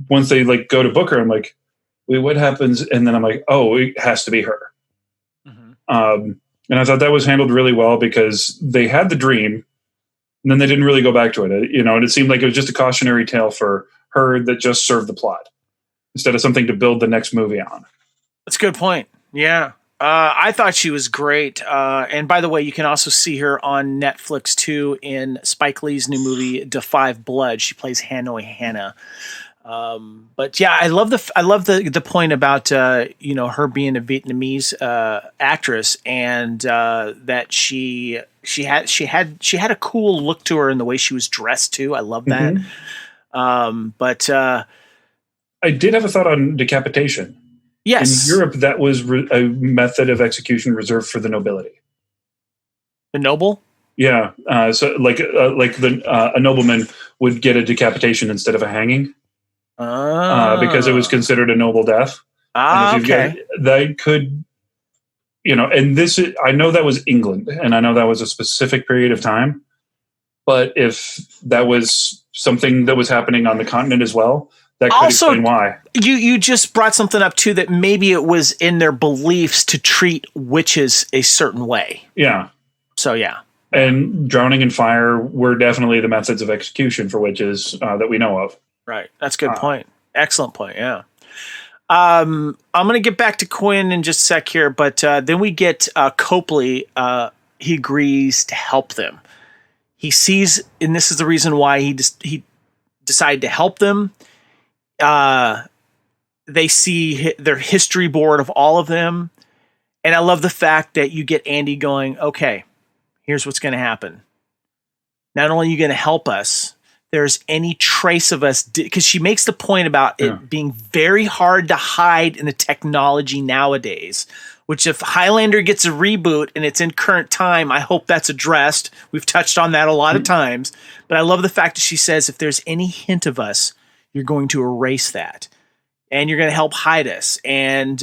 once they go to Booker, I'm like, wait, what happens? And then I'm like, oh, it has to be her. Mm-hmm. And I thought that was handled really well because they had the dream, and then they didn't really go back to it. And it seemed like it was just a cautionary tale for her that just served the plot instead of something to build the next movie on. That's a good point. Yeah. I thought she was great. And by the way, you can also see her on Netflix too in Spike Lee's new movie, Da 5 Blood. She plays Hanoi Hannah. But yeah, I love the point about her being a Vietnamese actress and that she had a cool look to her in the way she was dressed too. I love that. Mm-hmm. I did have a thought on decapitation. Yes. In Europe, that was a method of execution reserved for the nobility. The noble? Yeah. So a nobleman would get a decapitation instead of a hanging. Because it was considered a noble death. Okay. That could, and I know that was England, and I know that was a specific period of time. But if that was something that was happening on the continent as well, that could explain why. You just brought something up too, that maybe it was in their beliefs to treat witches a certain way. Yeah. So yeah. And drowning in fire were definitely the methods of execution for witches that we know of. Right. That's a good point. Excellent point. Yeah. I'm going to get back to Quinn in just a sec here, but then we get Copley. He agrees to help them. He sees, and this is the reason why he decided to help them. They see their history board of all of them. And I love the fact that you get Andy going, okay, here's what's going to happen. Not only are you going to help us, there's any trace of us, because she makes the point about it being very hard to hide in the technology nowadays, which if Highlander gets a reboot and it's in current time, I hope that's addressed. We've touched on that a lot of times, but I love the fact that she says, if there's any hint of us, you're going to erase that and you're going to help hide us. And,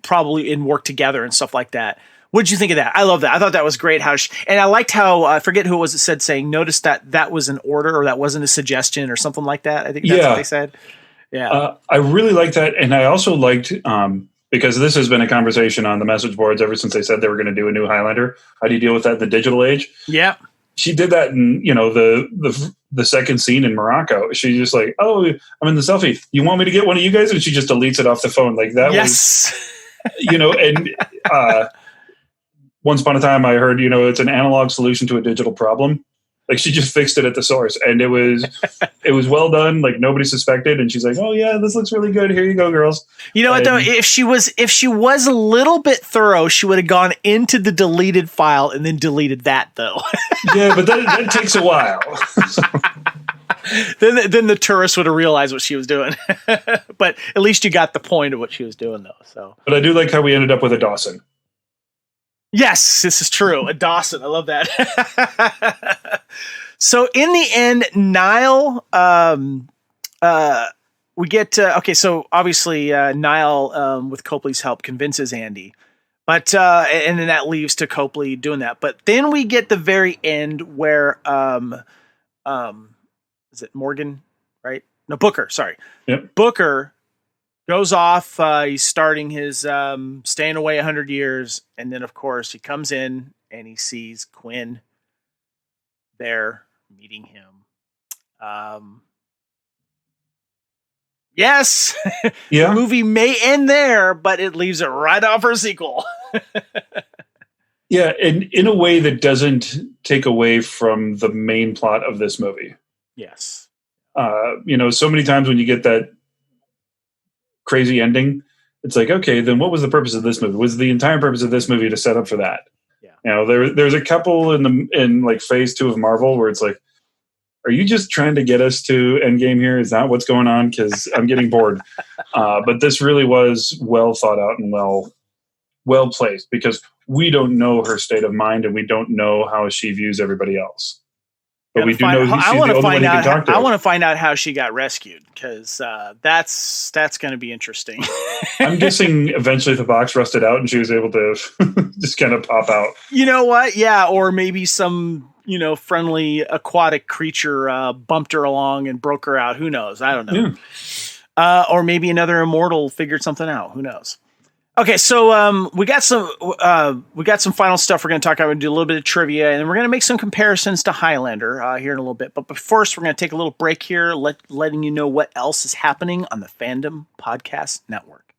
probably in work together and stuff like that. What did you think of that? I love that. I thought that was great. And I liked how, I forget who it was that said, saying, notice that was an order or that wasn't a suggestion or something like that. I think that's what they said. Yeah. I really liked that. And I also liked, because this has been a conversation on the message boards ever since they said they were going to do a new Highlander. How do you deal with that in the digital age? Yeah. She did that in, the second scene in Morocco. She's just like, oh, I'm in the selfie. You want me to get one of you guys? And she just deletes it off the phone. Like that was, and once upon a time I heard, it's an analog solution to a digital problem. Like she just fixed it at the source and it was well done. Like nobody suspected. And she's like, oh yeah, this looks really good. Here you go, girls. You know what though? If she was a little bit thorough, she would have gone into the deleted file and then deleted that though. Yeah, but that takes a while. Then the tourist would have realized what she was doing. But at least you got the point of what she was doing though. So, but I do like how we ended up with a Dawson. Yes, this is true. A Dawson. I love that. So in the end, Niall, we get, so obviously Niall, with Copley's help, convinces Andy. But, and then that leaves to Copley doing that. But then we get the very end where, is it Morgan, right? No, Booker, sorry. Yep. Booker goes off. He's starting his staying away 100 years. And then, of course, he comes in and he sees Quinn there meeting him. Yes, yeah. The movie may end there, but it leaves it right off for a sequel. Yeah, and in a way that doesn't take away from the main plot of this movie. Yes. So many times when you get that crazy ending, it's like, okay, then what was the purpose of this movie? Was the entire purpose of this movie to set up for that? Yeah. There's a couple in like phase 2 of Marvel where it's like, are you just trying to get us to Endgame here? Is that what's going on? Because I'm getting bored. But this really was well thought out and well well placed because we don't know her state of mind and we don't know how she views everybody else. But we do know she's the only one he can talk to. I want to find out how she got rescued because that's going to be interesting. I'm guessing eventually the box rusted out and she was able to just kind of pop out. You know what? Yeah, or maybe some friendly aquatic creature bumped her along and broke her out. Who knows? I don't know. Yeah. Or maybe another immortal figured something out. Who knows? Okay, so we got some final stuff we're going to talk about. We're going to do a little bit of trivia, and then we're going to make some comparisons to Highlander here in a little bit. But first, we're going to take a little break here, letting you know what else is happening on the Fandom Podcast Network.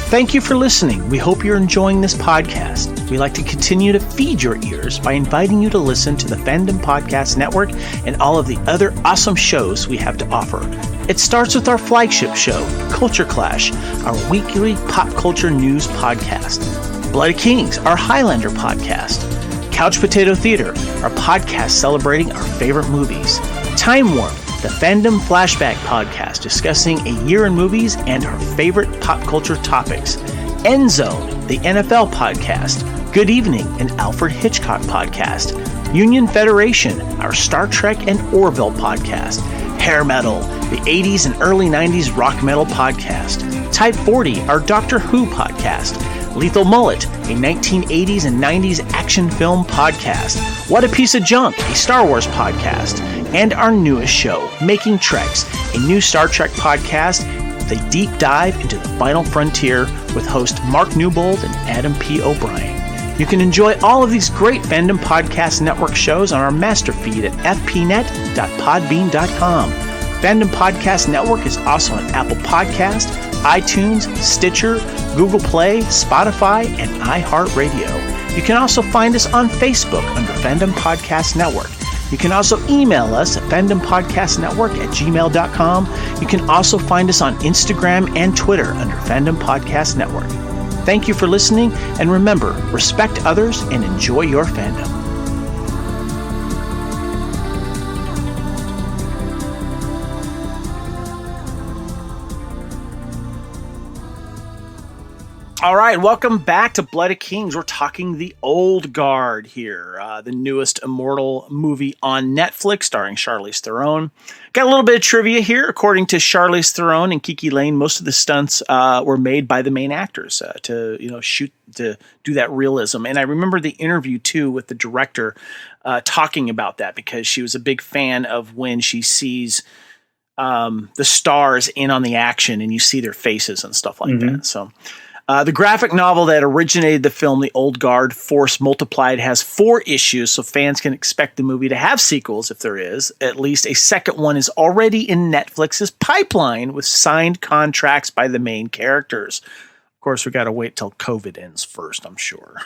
Thank you for listening. We hope you're enjoying this podcast. We like to continue to feed your ears by inviting you to listen to the Fandom Podcast Network and all of the other awesome shows we have to offer. It starts with our flagship show, Culture Clash, our weekly pop culture news podcast. Bloody Kings, our Highlander podcast. Couch Potato Theater, our podcast celebrating our favorite movies. Time Warp, the Fandom Flashback podcast discussing a year in movies and our favorite pop culture topics. End Zone, the NFL podcast. Good Evening, an Alfred Hitchcock podcast. Union Federation, our Star Trek and Orville podcast. Hair Metal, the 80s and early 90s rock metal podcast. Type 40, our Doctor Who podcast. Lethal Mullet, a 1980s and 90s action film podcast. What a Piece of Junk, a Star Wars podcast. And our newest show, Making Treks, a new Star Trek podcast with a deep dive into the final frontier with host Mark Newbold and Adam P. O'Brien. You can enjoy all of these great Fandom Podcast Network shows on our master feed at fpnet.podbean.com. Fandom Podcast Network is also on Apple Podcast, iTunes, Stitcher, Google Play, Spotify, and iHeartRadio. You can also find us on Facebook under Fandom Podcast Network. You can also email us at fandompodcastnetwork@gmail.com. You can also find us on Instagram and Twitter under Fandom Podcast Network. Thank you for listening, and remember, respect others and enjoy your fandom. All right, welcome back to Blood of Kings. We're talking The Old Guard here, the newest Immortal movie on Netflix starring Charlize Theron. Got a little bit of trivia here. According to Charlize Theron and Kiki Lane, most of the stunts were made by the main actors to shoot to do that realism. And I remember the interview too with the director talking about that because she was a big fan of when she sees the stars in on the action and you see their faces and stuff like that. So. The graphic novel that originated the film, The Old Guard, Force Multiplied, has 4 issues, so fans can expect the movie to have sequels if there is. At least a second one is already in Netflix's pipeline with signed contracts by the main characters. Of course, we got to wait till COVID ends first, I'm sure.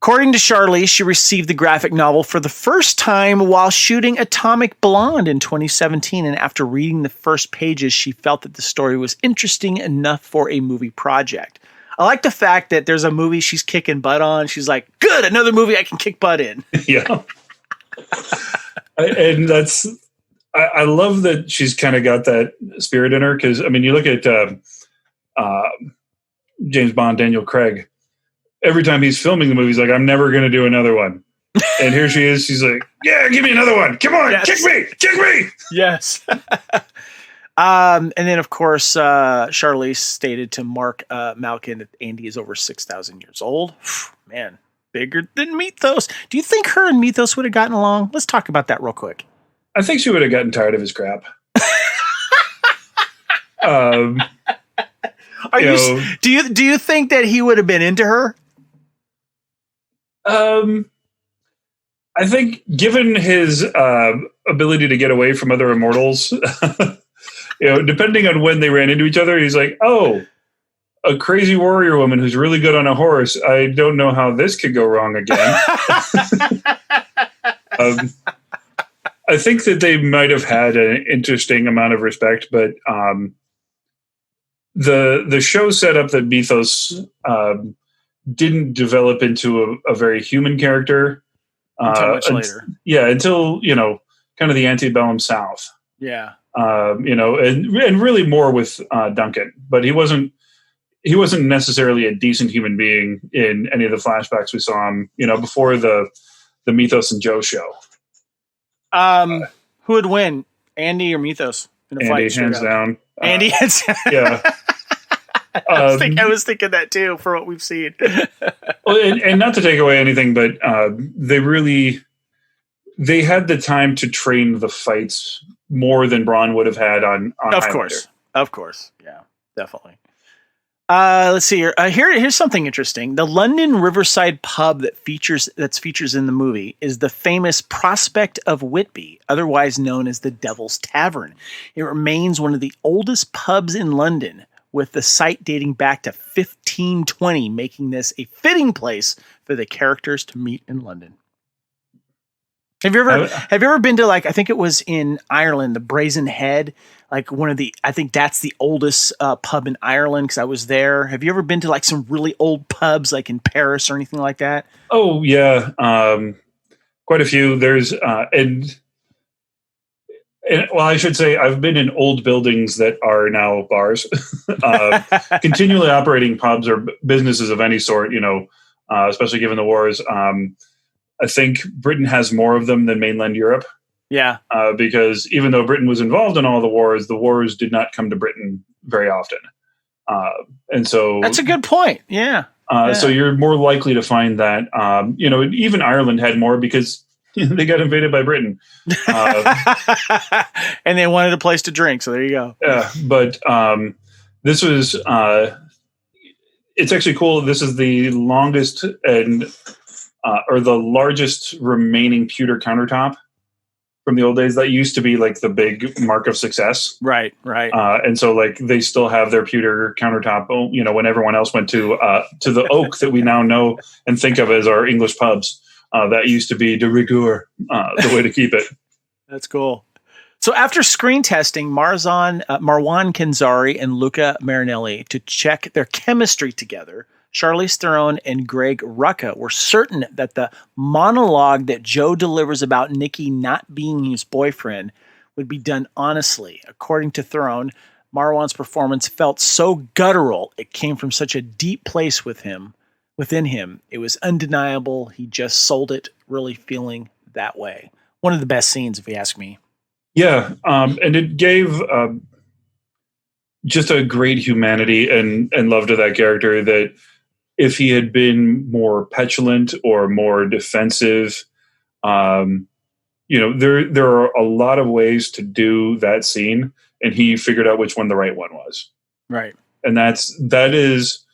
According to Charlize, she received the graphic novel for the first time while shooting Atomic Blonde in 2017, and after reading the first pages, she felt that the story was interesting enough for a movie project. I like the fact that there's a movie she's kicking butt on. She's like, good, another movie I can kick butt in. Yeah. I love that she's kind of got that spirit in her because, I mean, you look at James Bond, Daniel Craig. Every time he's filming the movie, he's like, I'm never going to do another one. And here she is. She's like, yeah, give me another one. Come on, yes. Kick me. Yes. And then, of course, Charlize stated to Mark Malkin that Andy is over 6,000 years old. Man, bigger than Mythos. Do you think her and Mythos would have gotten along? Let's talk about that real quick. I think she would have gotten tired of his crap. Do you think that he would have been into her? I think given his ability to get away from other immortals, depending on when they ran into each other, he's like, oh, a crazy warrior woman who's really good on a horse. I don't know how this could go wrong again. I think that they might have had an interesting amount of respect, but the show set up that Mythos didn't develop into a very human character until much later. Yeah, until kind of the antebellum South. Yeah, and really more with Duncan, but he wasn't necessarily a decent human being in any of the flashbacks we saw him, before the Mythos and Joe show. Who would win, Andy or Mythos in a Andy, fight? hands down. Andy, hands down. Yeah. I was thinking that too, for what we've seen. Well, and not to take away anything, but they had the time to train the fights more than Braun would have had on Highlander. Of course. Yeah, definitely. Let's see here. Here's something interesting. The London Riverside pub that features in the movie is the famous Prospect of Whitby, otherwise known as the Devil's Tavern. It remains one of the oldest pubs in London, with the site dating back to 1520, making this a fitting place for the characters to meet in London. Have you ever been to, like, I think it was in Ireland, the Brazen Head, like I think that's the oldest pub in Ireland, because I was there. Have you ever been to like some really old pubs like in Paris or anything like that? Oh yeah. Quite a few. There's, and well, I should say I've been in old buildings that are now bars, continually operating pubs or businesses of any sort, especially given the wars. I think Britain has more of them than mainland Europe. Yeah. Because even though Britain was involved in all the wars did not come to Britain very often. And so that's a good point. Yeah. So you're more likely to find that, even Ireland had more because they got invaded by Britain. And they wanted a place to drink. So there you go. Yeah. But this was, it's actually cool. This is the longest or the largest remaining pewter countertop from the old days. That used to be like the big mark of success. Right. And so like they still have their pewter countertop, when everyone else went to the oak that we now know and think of as our English pubs. That used to be de rigueur, the way to keep it. That's cool. So after screen testing, Marwan Kenzari and Luca Marinelli to check their chemistry together, Charlize Theron and Greg Rucka were certain that the monologue that Joe delivers about Nikki not being his boyfriend would be done honestly. According to Theron, Marwan's performance felt so guttural, it came from such a deep place within him. It was undeniable. He just sold it, really feeling that way. One of the best scenes, if you ask me. Yeah, and it gave just a great humanity and love to that character that if he had been more petulant or more defensive, there are a lot of ways to do that scene, and he figured out which one the right one was. Right. And that is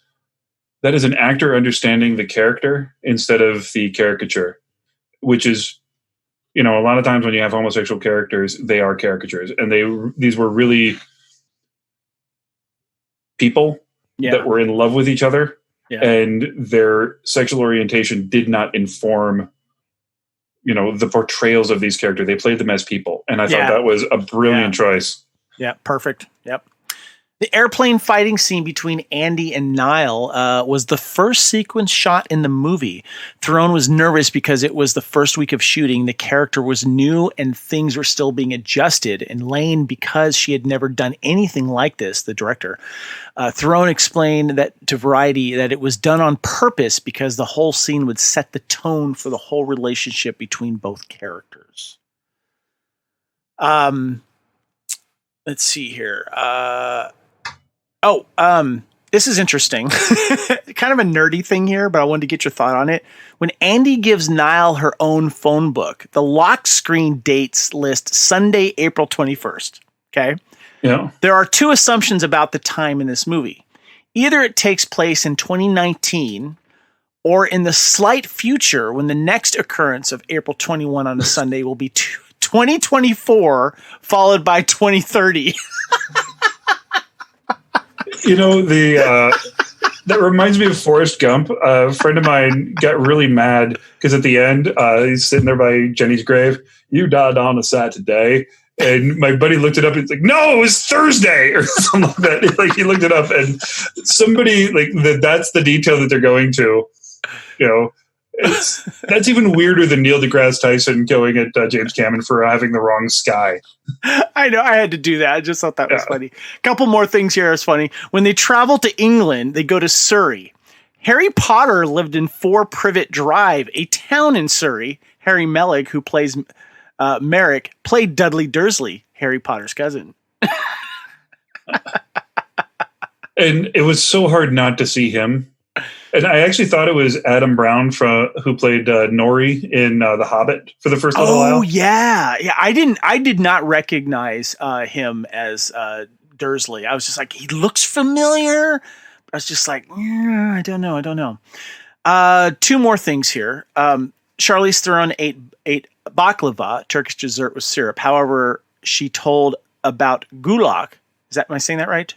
an actor understanding the character instead of the caricature, which is, a lot of times when you have homosexual characters, they are caricatures, and these were really people that were in love with each other. Yeah. And their sexual orientation did not inform, the portrayals of these characters. They played them as people. And I thought that was a brilliant choice. Yeah, perfect. Yep. The airplane fighting scene between Andy and Niall was the first sequence shot in the movie. Theron was nervous because it was the first week of shooting. The character was new and things were still being adjusted. And Lane, because she had never done anything like this, the director, Theron explained that to Variety that it was done on purpose because the whole scene would set the tone for the whole relationship between both characters. Let's see here. This is interesting. Kind of a nerdy thing here, but I wanted to get your thought on it. When Andy gives Niall her own phone book, the lock screen dates list Sunday, April 21st. Okay. Yeah. There are two assumptions about the time in this movie. Either it takes place in 2019 or in the slight future when the next occurrence of April 21 on a Sunday will be 2024 followed by 2030. That reminds me of Forrest Gump. A friend of mine got really mad because at the end, he's sitting there by Jenny's grave. You died on a Saturday. And my buddy looked it up. And it's like, no, it was Thursday or something like that. Like he looked it up and somebody that's the detail that they're going to, That's even weirder than Neil deGrasse Tyson going at James Cameron for having the wrong sky. I know. I had to do that. I just thought that was funny. A couple more things here is funny. When they travel to England, they go to Surrey. Harry Potter lived in 4 Privet Drive, a town in Surrey. Harry Melling, who plays Merrick, played Dudley Dursley, Harry Potter's cousin. And it was so hard not to see him. And I actually thought it was Adam Brown who played Nori in The Hobbit for the first little while. Oh yeah. I did not recognize him as Dursley. I was just like, he looks familiar. I was just like, I don't know. 2 more things here. Charlize Theron ate baklava, Turkish dessert with syrup. However, she told about gulak. Am I saying that right?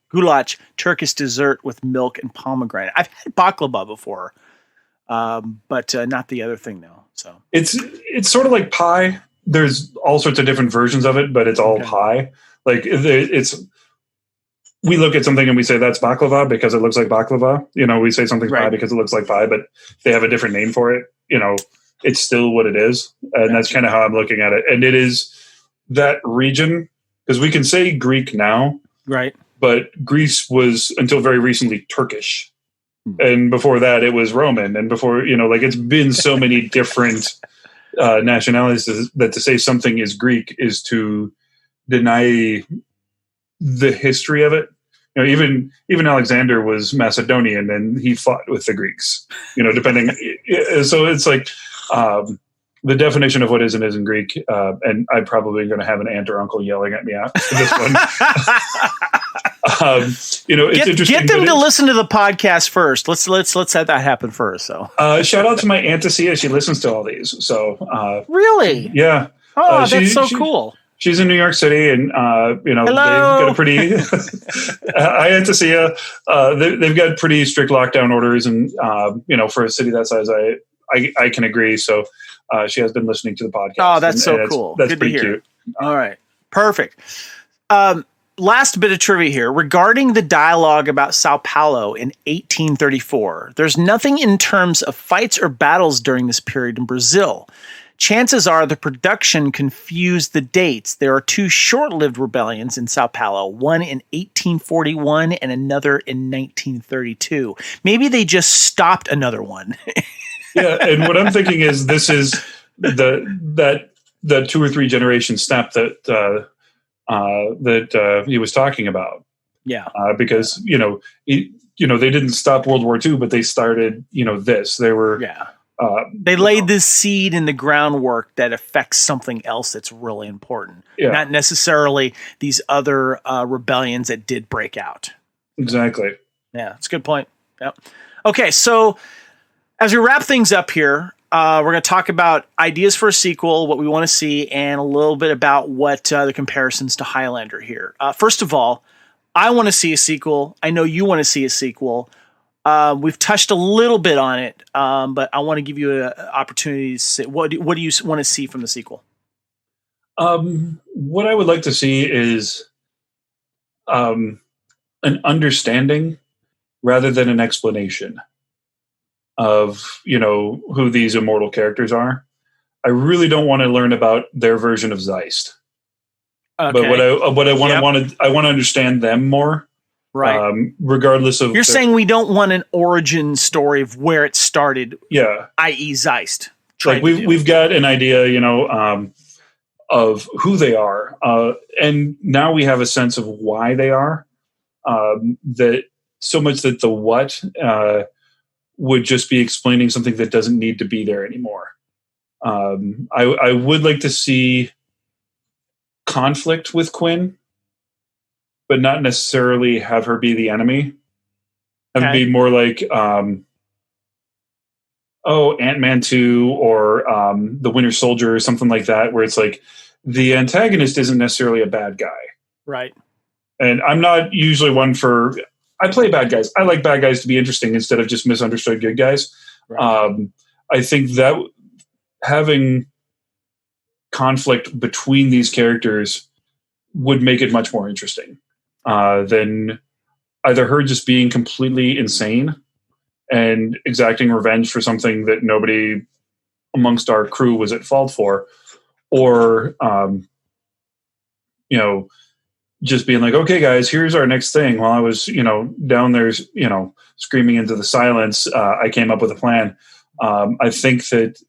Goulash, Turkish dessert with milk and pomegranate. I've had baklava before, but not the other thing though. So it's sort of like pie. There's all sorts of different versions of it, but it's all pie. Like we look at something and we say that's baklava because it looks like baklava. We say something's pie because it looks like pie, but they have a different name for it. It's still what it is, and that's kind of how I'm looking at it. And it is that region, because we can say Greek now, right? But Greece was until very recently Turkish. And before that it was Roman. And before, it's been so many different nationalities that to say something is Greek is to deny the history of it. Even Alexander was Macedonian and he fought with the Greeks, depending. So it's like the definition of what is and isn't Greek. And I'm probably going to have an aunt or uncle yelling at me after this one. It's interesting. Get them to listen to the podcast first. Let's have that happen first. So, shout out to my Aunt Acia. She listens to all these. So, really, yeah. Oh, that's so cool. She's in New York City, and Hello. they've got a pretty. Hi, Aunt Acia. They've got pretty strict lockdown orders, and for a city that size, I can agree. So, she has been listening to the podcast. Oh, that's so cool. That's good pretty to hear. cute. All right, perfect. Last bit of trivia here regarding the dialogue about Sao Paulo in 1834. There's nothing in terms of fights or battles during this period in Brazil. Chances are the production confused the dates. There are 2 short-lived rebellions in Sao Paulo, one in 1841 and another in 1932. Maybe they just stopped another one. Yeah, and what I'm thinking is this is the 2 or 3 generation snap that he was talking about. Yeah. Because, they didn't stop World War II, but they started, this. They were... Yeah. They laid this seed in the groundwork that affects something else that's really important. Yeah. Not necessarily these other rebellions that did break out. Exactly. Yeah, that's a good point. Yep. Okay, so as we wrap things up here, we're going to talk about ideas for a sequel, what we want to see, and a little bit about what the comparisons to Highlander here. First of all, I want to see a sequel. I know you want to see a sequel. We've touched a little bit on it, but I want to give you an opportunity to say, what do you want to see from the sequel? What I would like to see is an understanding rather than an explanation of, who these immortal characters are. I really don't want to learn about their version of Zeist. Okay. But I want to understand them more. Right. Regardless of... You're saying we don't want an origin story of where it started. Yeah. I.e. Zeist. Like we've got an idea, of who they are. And now we have a sense of why they are. That so much that the what would just be explaining something that doesn't need to be there anymore. I would like to see conflict with Quinn, but not necessarily have her be the enemy. Have it be more like, Ant-Man 2 or The Winter Soldier or something like that, where it's like the antagonist isn't necessarily a bad guy. Right. And I'm not usually one for... I play bad guys. I like bad guys to be interesting instead of just misunderstood good guys. Right. I think that having conflict between these characters would make it much more interesting than either her just being completely insane and exacting revenge for something that nobody amongst our crew was at fault for, or just being like, okay, guys, here's our next thing. While I was, down there, screaming into the silence, I came up with a plan. I think that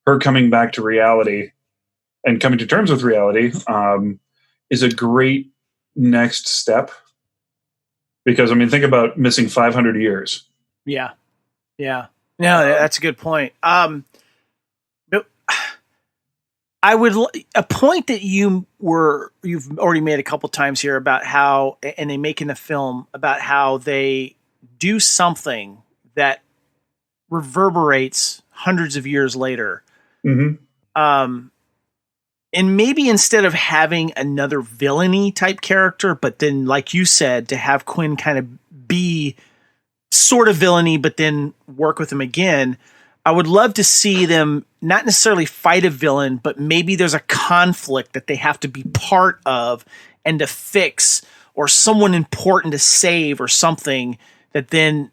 her coming back to reality and coming to terms with reality is a great next step. Because, think about missing 500 years. Yeah. Yeah. No, that's a good point. I would a point that you've already made a couple times here about how, and they make in the film about how they do something that reverberates hundreds of years later. Mm-hmm. And maybe instead of having another villainy type character, but then, like you said, to have Quinn kind of be sort of villainy, but then work with him again. I would love to see them not necessarily fight a villain, but maybe there's a conflict that they have to be part of and to fix, or someone important to save, or something that then,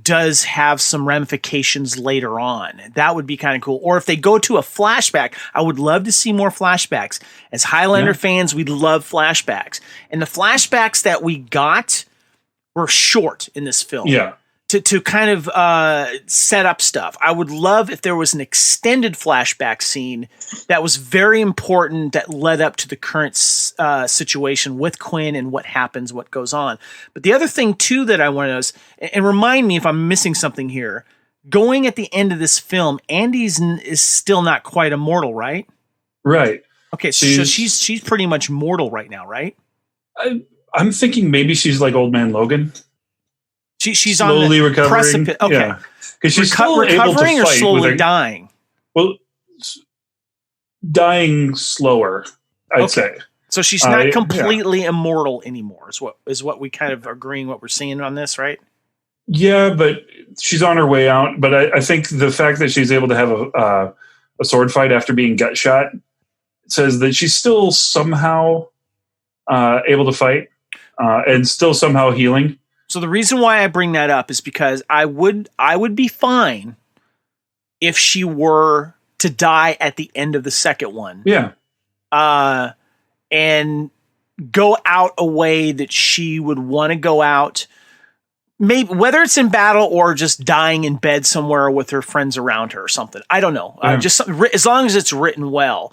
does have some ramifications later on. That would be kind of cool. Or if they go to a flashback, I would love to see more flashbacks. As Highlander fans, we love flashbacks. And the flashbacks that we got were short in this film. Yeah. To kind of set up stuff. I would love if there was an extended flashback scene that was very important, that led up to the current situation with Quinn and what happens, what goes on. But the other thing too that I want to know is, and remind me if I'm missing something here, going at the end of this film, Andy's is still not quite immortal, right? Right. Okay, so she's pretty much mortal right now, right? I'm thinking maybe she's like Old Man Logan. She's slowly on the recovering. Precipice. Okay, because she's still recovering able to or fight slowly dying. Well, dying slower, I'd say. So she's not completely immortal anymore. Is what we kind of agreeing what we're seeing on this, right? Yeah, but she's on her way out. But I think the fact that she's able to have a sword fight after being gut shot says that she's still somehow able to fight and still somehow healing. So the reason why I bring that up is because I would be fine if she were to die at the end of the second one. Yeah. And go out a way that she would want to go out, maybe whether it's in battle or just dying in bed somewhere with her friends around her or something. I don't know. Just as long as it's written well.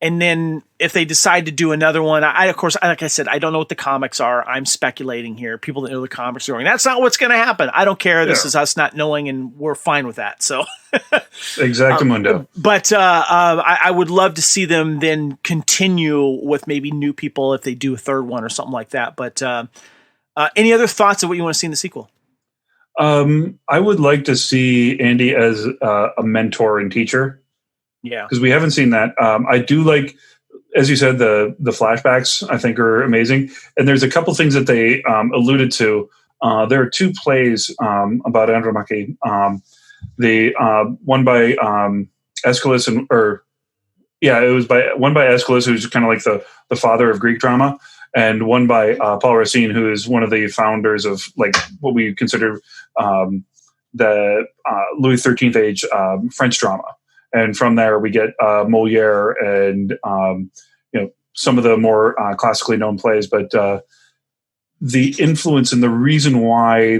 And then if they decide to do another one, of course, like I said, I don't know what the comics are. I'm speculating here. People that know the comics are going, that's not what's going to happen. I don't care. This is us not knowing, and we're fine with that. So Exactamundo. But I would love to see them then continue with maybe new people if they do a third one or something like that. But any other thoughts of what you want to see in the sequel? I would like to see Andy as a mentor and teacher. Yeah, because we haven't seen that. I do like, as you said, the flashbacks I think are amazing, and there's a couple things that they alluded to. There are two plays about Andromache. The one by Aeschylus, it was one by Aeschylus, who's kind of like the father of Greek drama, and one by Paul Racine, who is one of the founders of like what we consider the Louis XIII age French drama. And from there, we get Moliere and some of the more classically known plays. But the influence and the reason why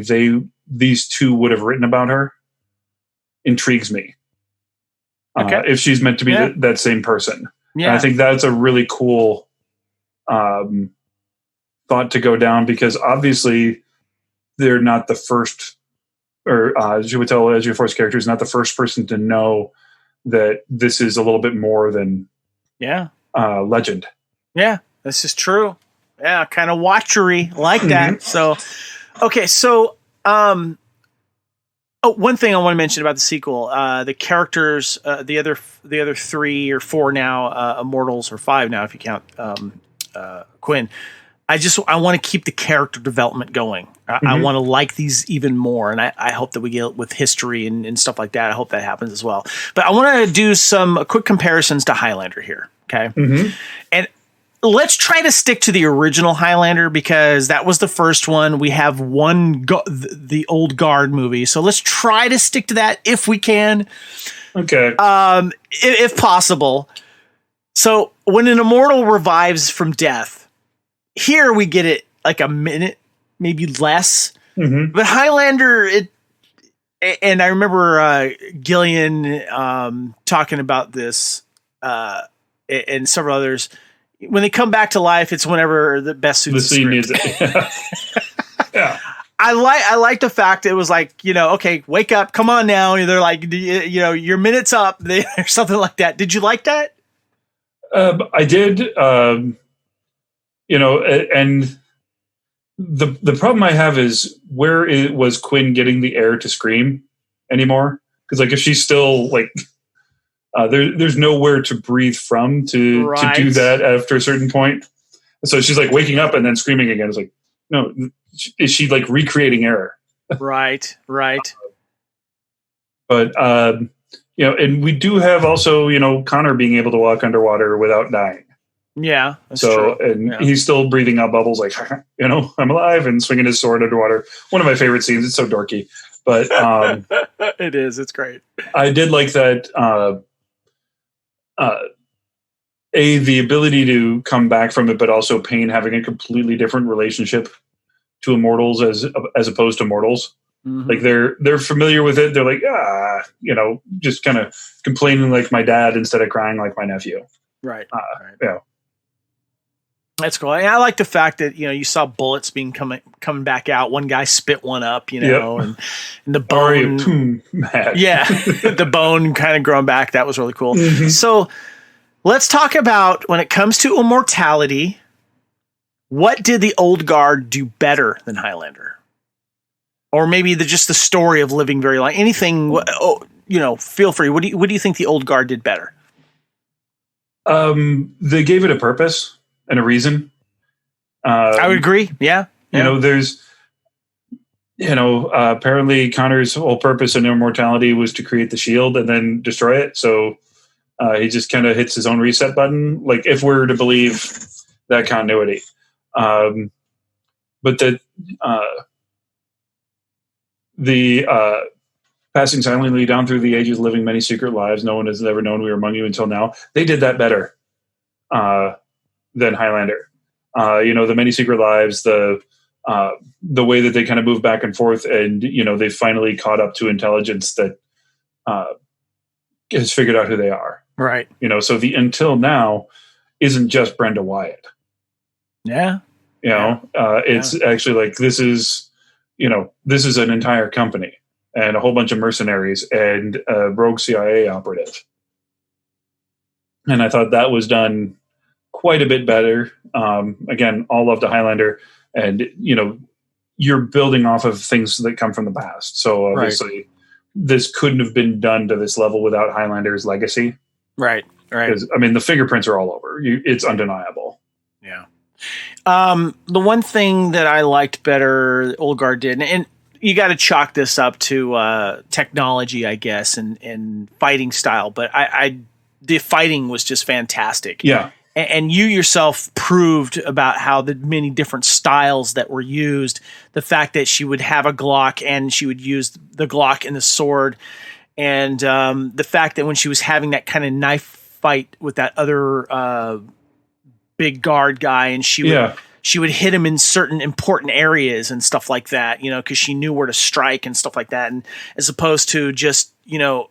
these two would have written about her intrigues me. If she's meant to be that same person, and I think that's a really cool thought to go down, because obviously they're not the first, or Jubatel, as your first character, is not the first person to know that this is a little bit more than legend. Yeah, this is true. Yeah, kind of watchery like that. So, okay, so one thing I want to mention about the sequel, the characters, the other 3 or 4 now, immortals, or 5 now if you count Quinn. I want to keep the character development going. I want to like these even more, and I hope that we get with history and stuff like that. I hope that happens as well. But I want to do some quick comparisons to Highlander here, okay? And let's try to stick to the original Highlander because that was the first one. We have the Old Guard movie, so let's try to stick to that if we can. Okay. If possible. So when an immortal revives from death, here we get it like a minute, maybe less. Mm-hmm. But Highlander, and I remember Gillian talking about this, and several others. When they come back to life, it's whenever the best suits the scene needs it. Yeah. I like the fact it was like, okay, wake up, come on now. They're like, your minute's up, or something like that. Did you like that? I did. And the problem I have is was Quinn getting the air to scream anymore? Because like if she's still like, there's nowhere to breathe from to do that after a certain point. So she's like waking up and then screaming again. It's like, no, is she like recreating air? Right. But and we do have also Connor being able to walk underwater without dying. Yeah. That's true. And yeah. He's still breathing out bubbles like, I'm alive, and swinging his sword underwater. One of my favorite scenes. It's so dorky, but it is. It's great. I did like that. The ability to come back from it, but also Payne having a completely different relationship to immortals as opposed to mortals. Mm-hmm. Like they're familiar with it. They're like, just kind of complaining like my dad instead of crying like my nephew. Right. Yeah. That's cool. And I like the fact that, you saw bullets coming back out. One guy spit one up, and the bone. Yeah. The bone kind of growing back. That was really cool. Mm-hmm. So let's talk about when it comes to immortality, what did the Old Guard do better than Highlander? Or maybe just the story of living very long. Anything, feel free. What do you think the Old Guard did better? They gave it a purpose and a reason. I would agree. Yeah. There's, apparently Connor's whole purpose in immortality was to create the shield and then destroy it. So he just kind of hits his own reset button. Like if we're to believe that continuity, but that the passing silently down through the ages, living many secret lives, no one has ever known we were among you until now. They did that better than Highlander. The many secret lives, the way that they kind of move back and forth, and they finally caught up to intelligence that has figured out who they are. Right. So the until now isn't just Brenda Wyatt. Yeah. It's actually like this is an entire company and a whole bunch of mercenaries and a rogue CIA operative. And I thought that was done quite a bit better. Again, all love to Highlander, and you're building off of things that come from the past. So obviously this couldn't have been done to this level without Highlander's legacy. Right. Because the fingerprints are all over. It's undeniable. Yeah. The one thing that I liked better, Old Guard did, and you got to chalk this up to technology, I guess, and fighting style. But the fighting was just fantastic. Yeah. And you yourself proved about how the many different styles that were used, the fact that she would have a Glock and she would use the Glock and the sword, and the fact that when she was having that kind of knife fight with that other big guard guy, and she would hit him in certain important areas and stuff like that, because she knew where to strike and stuff like that. And as opposed to just,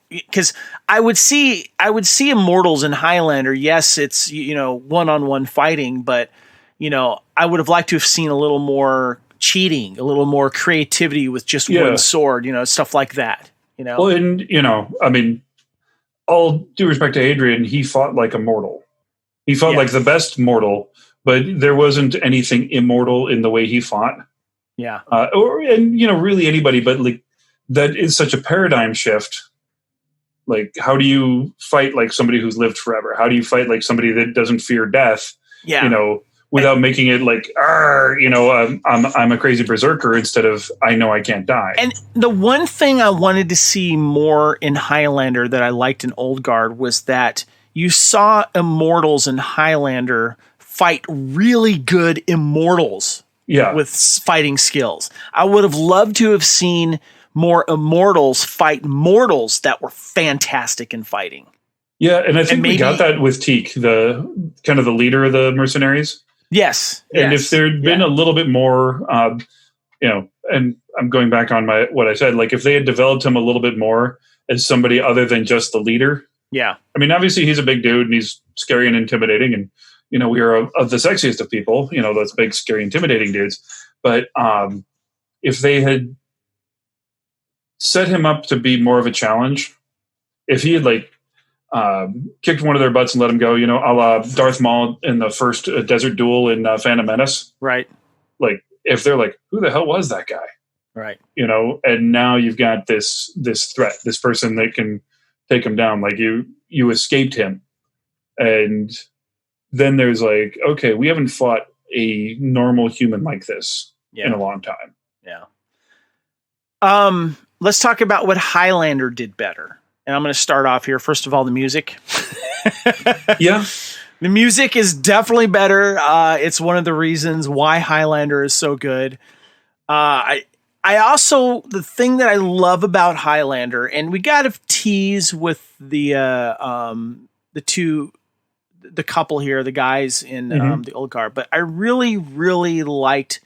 because I would see Immortals in Highlander. Yes, it's, one-on-one fighting, but, I would have liked to have seen a little more cheating, a little more creativity with just one sword, stuff like that, Well, and, all due respect to Adrian, he fought like a mortal. He fought like the best mortal, but there wasn't anything immortal in the way he fought. Yeah. Really anybody, but like that is such a paradigm shift. Like, how do you fight like somebody who's lived forever? How do you fight like somebody that doesn't fear death? Yeah. Without making it like, I'm a crazy berserker instead of I know I can't die. And the one thing I wanted to see more in Highlander that I liked in Old Guard was that you saw Immortals in Highlander fight really good immortals with fighting skills. I would have loved to have seen more immortals fight mortals that were fantastic in fighting. Yeah, and I think we got that with Teak, the kind of the leader of the mercenaries. Yes. And if there'd been a little bit more, and I'm going back on what I said, like if they had developed him a little bit more as somebody other than just the leader. Yeah. I mean, obviously he's a big dude and he's scary and intimidating, and we are of the sexiest of people, those big, scary, intimidating dudes. But if they had set him up to be more of a challenge, if he had kicked one of their butts and let him go, a la Darth Maul in the first desert duel in Phantom Menace. Right. Like, if they're like, who the hell was that guy? Right. And now you've got this threat, this person that can take him down. Like you escaped him. And then there's like, okay, we haven't fought a normal human like this in a long time. Yeah. Let's talk about what Highlander did better. And I'm going to start off here. First of all, the music. Yeah. The music is definitely better. It's one of the reasons why Highlander is so good. I also, the thing that I love about Highlander, and we got to tease with the couple here, the guys in the old guard, but I really, really liked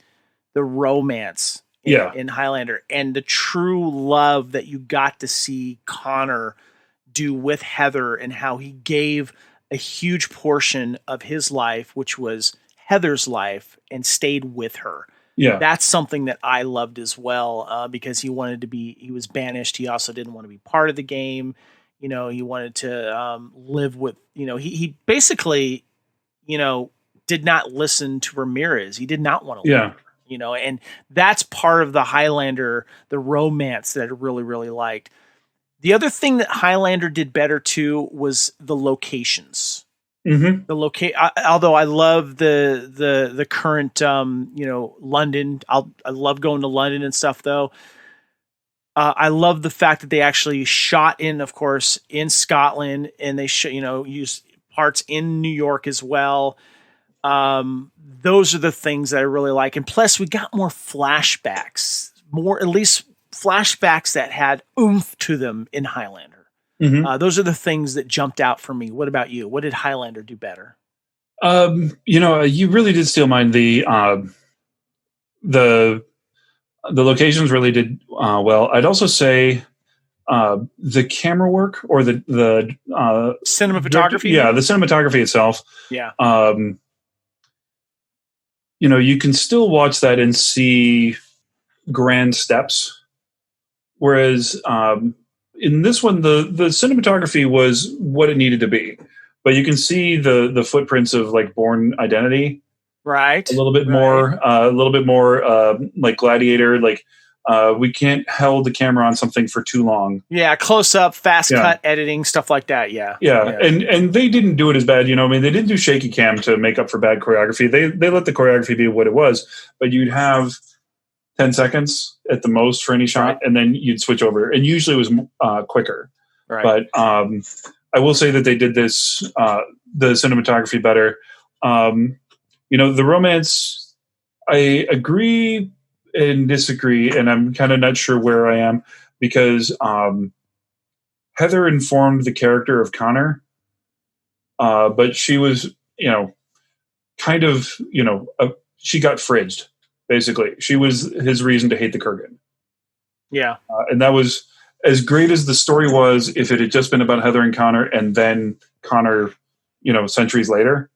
the romance in Highlander and the true love that you got to see Connor do with Heather, and how he gave a huge portion of his life, which was Heather's life, and stayed with her. Yeah. That's something that I loved as well, because he was banished. He also didn't want to be part of the game. He wanted to live with, he basically, did not listen to Ramirez. He did not want to live with her, and that's part of the Highlander, the romance that I really, really liked. The other thing that Highlander did better too was the locations. Mm-hmm. Although I love the current, London. I love going to London and stuff though. I love the fact that they actually shot of course, in Scotland, and they used parts in New York as well. Those are the things that I really like. And plus we got more flashbacks, at least flashbacks that had oomph to them in Highlander. Mm-hmm. Those are the things that jumped out for me. What about you? What did Highlander do better? You really did steal mine. The locations really did well. I'd also say the camera work, or the cinematography. The cinematography itself. Yeah. You can still watch that and see grand steps, whereas in this one, the cinematography was what it needed to be, but you can see the footprints of like Bourne Identity, right? A little bit more, like Gladiator. Like we can't hold the camera on something for too long. Yeah, close up, fast cut editing, stuff like that. Yeah. And they didn't do it as bad. I mean, they didn't do shaky cam to make up for bad choreography. They let the choreography be what it was, but you'd have 10 seconds at the most for any shot, and then you'd switch over. And usually it was quicker. Right. But I will say that they did this, the cinematography better. The romance, I agree and disagree, and I'm kind of not sure where I am, because Heather informed the character of Connor, but she was, kind of, she got fridged. Basically, she was his reason to hate the Kurgan. Yeah. And that was as great as the story was. If it had just been about Heather and Connor, and then Connor, centuries later,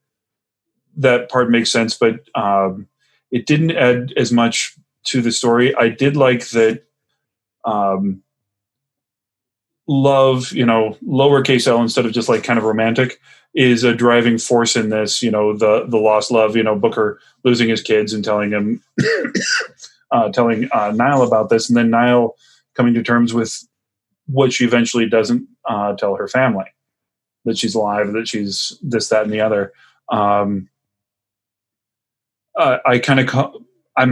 that part makes sense. But it didn't add as much to the story. I did like that love, lowercase L instead of just like kind of romantic, is a driving force in this. The lost love. Booker losing his kids and telling him, telling Niall about this, and then Niall coming to terms with what she eventually doesn't tell her family, that she's alive, that she's this, that, and the other. I'm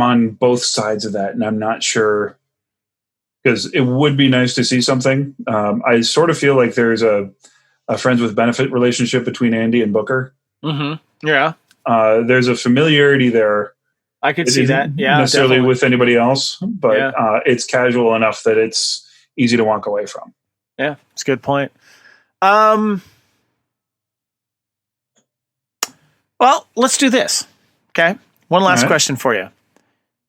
on both sides of that, and I'm not sure, because it would be nice to see something. I sort of feel like there's a friends with benefit relationship between Andy and Booker. Mm-hmm. Yeah. there's a familiarity there. I could It see isn't that. Yeah, necessarily definitely. with anybody else, but Yeah. it's casual enough that it's easy to walk away from. Yeah, it's a good point. Well, let's do this. Okay. One All last right. question for you.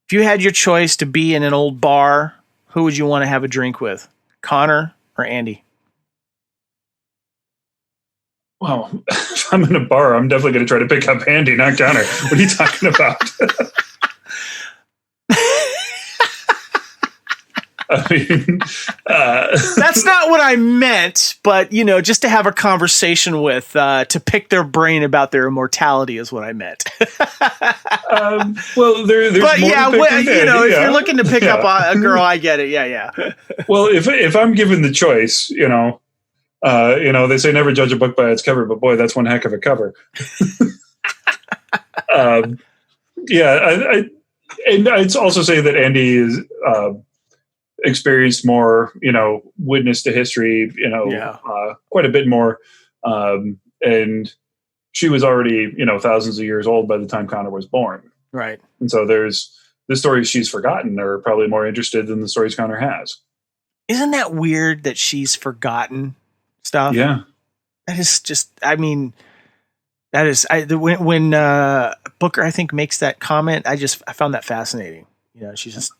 If you had your choice to be in an old bar, who would you want to have a drink with? Connor or Andy? Well, if I'm in a bar, I'm definitely going to try to pick up Andy, not Connor. What are you talking about? I mean, That's not what I meant, but just to have a conversation with, to pick their brain about their immortality is what I meant. well, there's but more yeah, to pick than Andy, if you're looking to pick up a girl, I get it. Yeah. Well, if I'm given the choice, they say never judge a book by its cover, but boy, that's one heck of a cover. And I'd also say that Andy is experienced more, witness to history, quite a bit more. And she was already, thousands of years old by the time Connor was born. Right. And so there's the stories she's forgotten are probably more interested than the stories Connor has. Isn't that weird that she's forgotten stuff? Yeah. That is just, when Booker, I think, makes that comment, I found that fascinating. She's just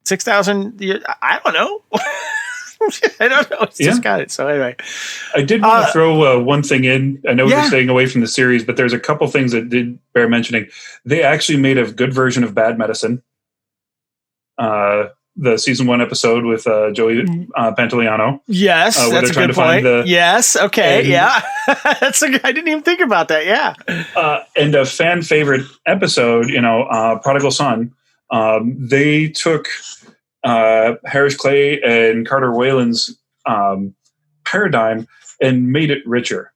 6,000 years. I don't know. I don't know. It's just got it. So anyway, I did want to throw one thing in. I know we're staying away from the series, but there's a couple things that did bear mentioning. They actually made a good version of Bad Medicine. The season 1 episode with Joey Pantoliano. Yes, that's a good point. Yes, okay, yeah. I didn't even think about that. Yeah. And a fan favorite episode, Prodigal Son. They took Harris Clay and Carter Whalen's paradigm and made it richer.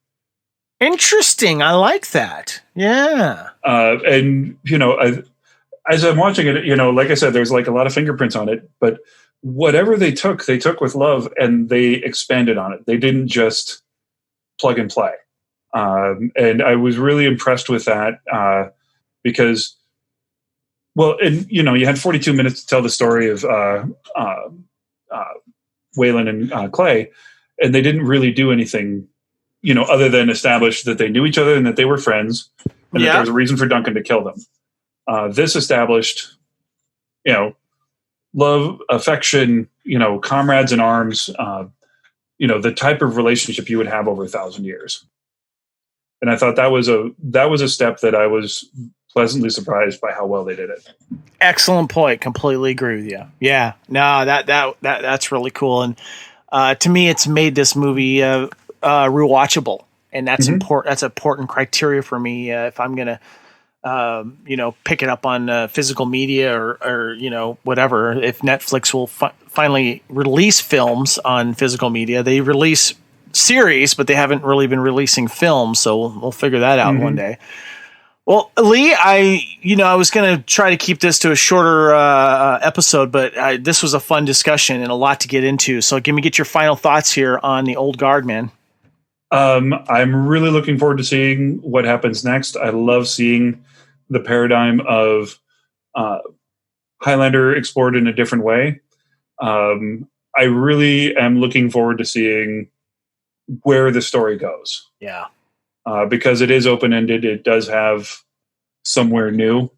Interesting. I like that. Yeah. And as I'm watching it, like I said, there's like a lot of fingerprints on it, but whatever they took with love and they expanded on it. They didn't just plug and play. And I was really impressed with that because, well, and you had 42 minutes to tell the story of Whalen and Clay, and they didn't really do anything, other than establish that they knew each other and that they were friends, and that there was a reason for Duncan to kill them. This established, love, affection, comrades in arms, the type of relationship you would have over 1,000 years. And I thought that was a step that I was pleasantly surprised by how well they did it. Excellent point. Completely agree with you. Yeah, no, that's really cool. And to me, it's made this movie rewatchable, and that's important. That's an important criteria for me if I'm gonna, pick it up on physical media or whatever. If Netflix will finally release films on physical media, they release series, but they haven't really been releasing films. So we'll figure that out one day. Well, Lee, I was going to try to keep this to a shorter episode, but this was a fun discussion and a lot to get into. So get your final thoughts here on the Old Guard, man. I'm really looking forward to seeing what happens next. I love seeing the paradigm of Highlander explored in a different way. I really am looking forward to seeing where the story goes. Yeah. Because it is open-ended. It does have somewhere new.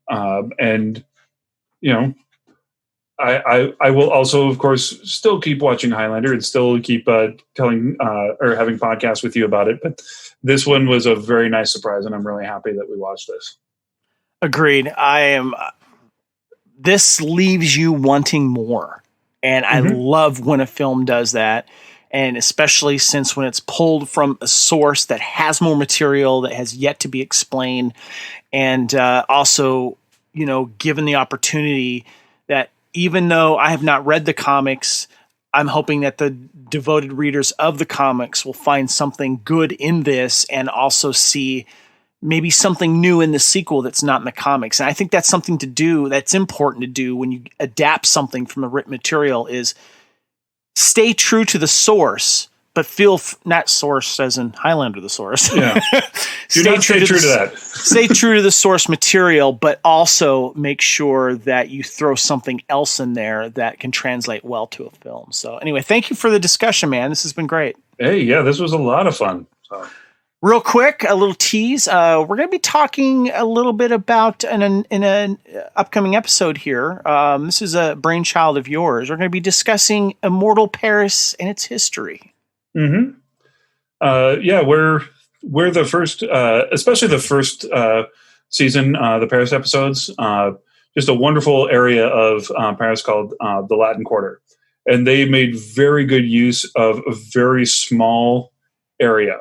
And, I will also, of course, still keep watching Highlander and still keep telling or having podcasts with you about it. But this one was a very nice surprise, and I'm really happy that we watched this. Agreed. This leaves you wanting more. And I love when a film does that. And especially since when it's pulled from a source that has more material that has yet to be explained. And also, given the opportunity that even though I have not read the comics, I'm hoping that the devoted readers of the comics will find something good in this and also see maybe something new in the sequel that's not in the comics. And I think that's something to do, that's important to do when you adapt something from the written material, is stay true to the source, but not source as in Highlander the source. Yeah. Stay true to that. Stay true to the source material, but also make sure that you throw something else in there that can translate well to a film. So anyway, thank you for the discussion, man. This has been great. Hey, yeah, this was a lot of fun. So. Real quick, a little tease. We're going to be talking a little bit about in an upcoming episode here. This is a brainchild of yours. We're going to be discussing Immortal Paris and its history. Mm-hmm. Yeah, we're the first, especially the first season, the Paris episodes. Just a wonderful area of Paris called the Latin Quarter, and they made very good use of a very small area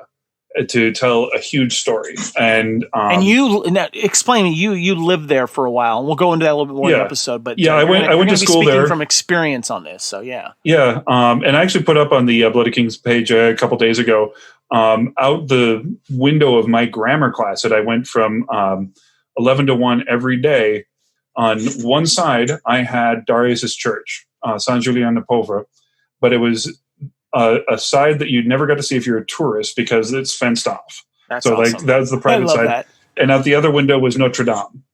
to tell a huge story. And you explain, you lived there for a while, and we'll go into that a little bit more in the episode. But I went to school there from experience on this. So yeah. And I actually put up on the Bloody Kings page a couple days ago, out the window of my grammar class that I went from 11 to 1 every day. On one side, I had Darius's church, Saint Julien de Pauvre, but it was a side that you never got to see if you're a tourist because it's fenced off. That's awesome. Like that's the private side. That. And out the other window was Notre Dame.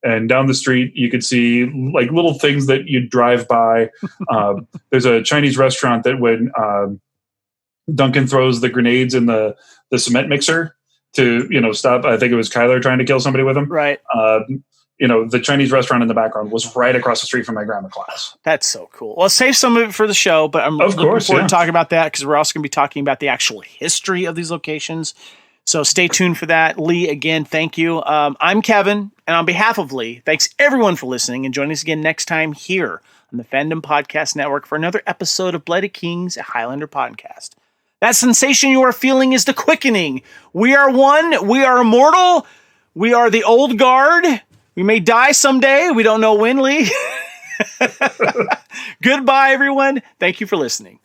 And down the street, you could see like little things that you drive by. There's a Chinese restaurant that when Duncan throws the grenades in the cement mixer to stop. I think it was Kyler trying to kill somebody with them. Right. The Chinese restaurant in the background was right across the street from my grammar class. That's so cool. Well, save some of it for the show, but I'm looking forward to talking about that because we're also going to be talking about the actual history of these locations. So stay tuned for that. Lee, again, thank you. I'm Kevin, and on behalf of Lee, thanks everyone for listening, and join us again next time here on the Fandom Podcast Network for another episode of Bloody Kings, a Highlander podcast. That sensation you are feeling is the quickening. We are one. We are immortal. We are the old guard. We may die someday. We don't know when, Lee. Goodbye, everyone. Thank you for listening.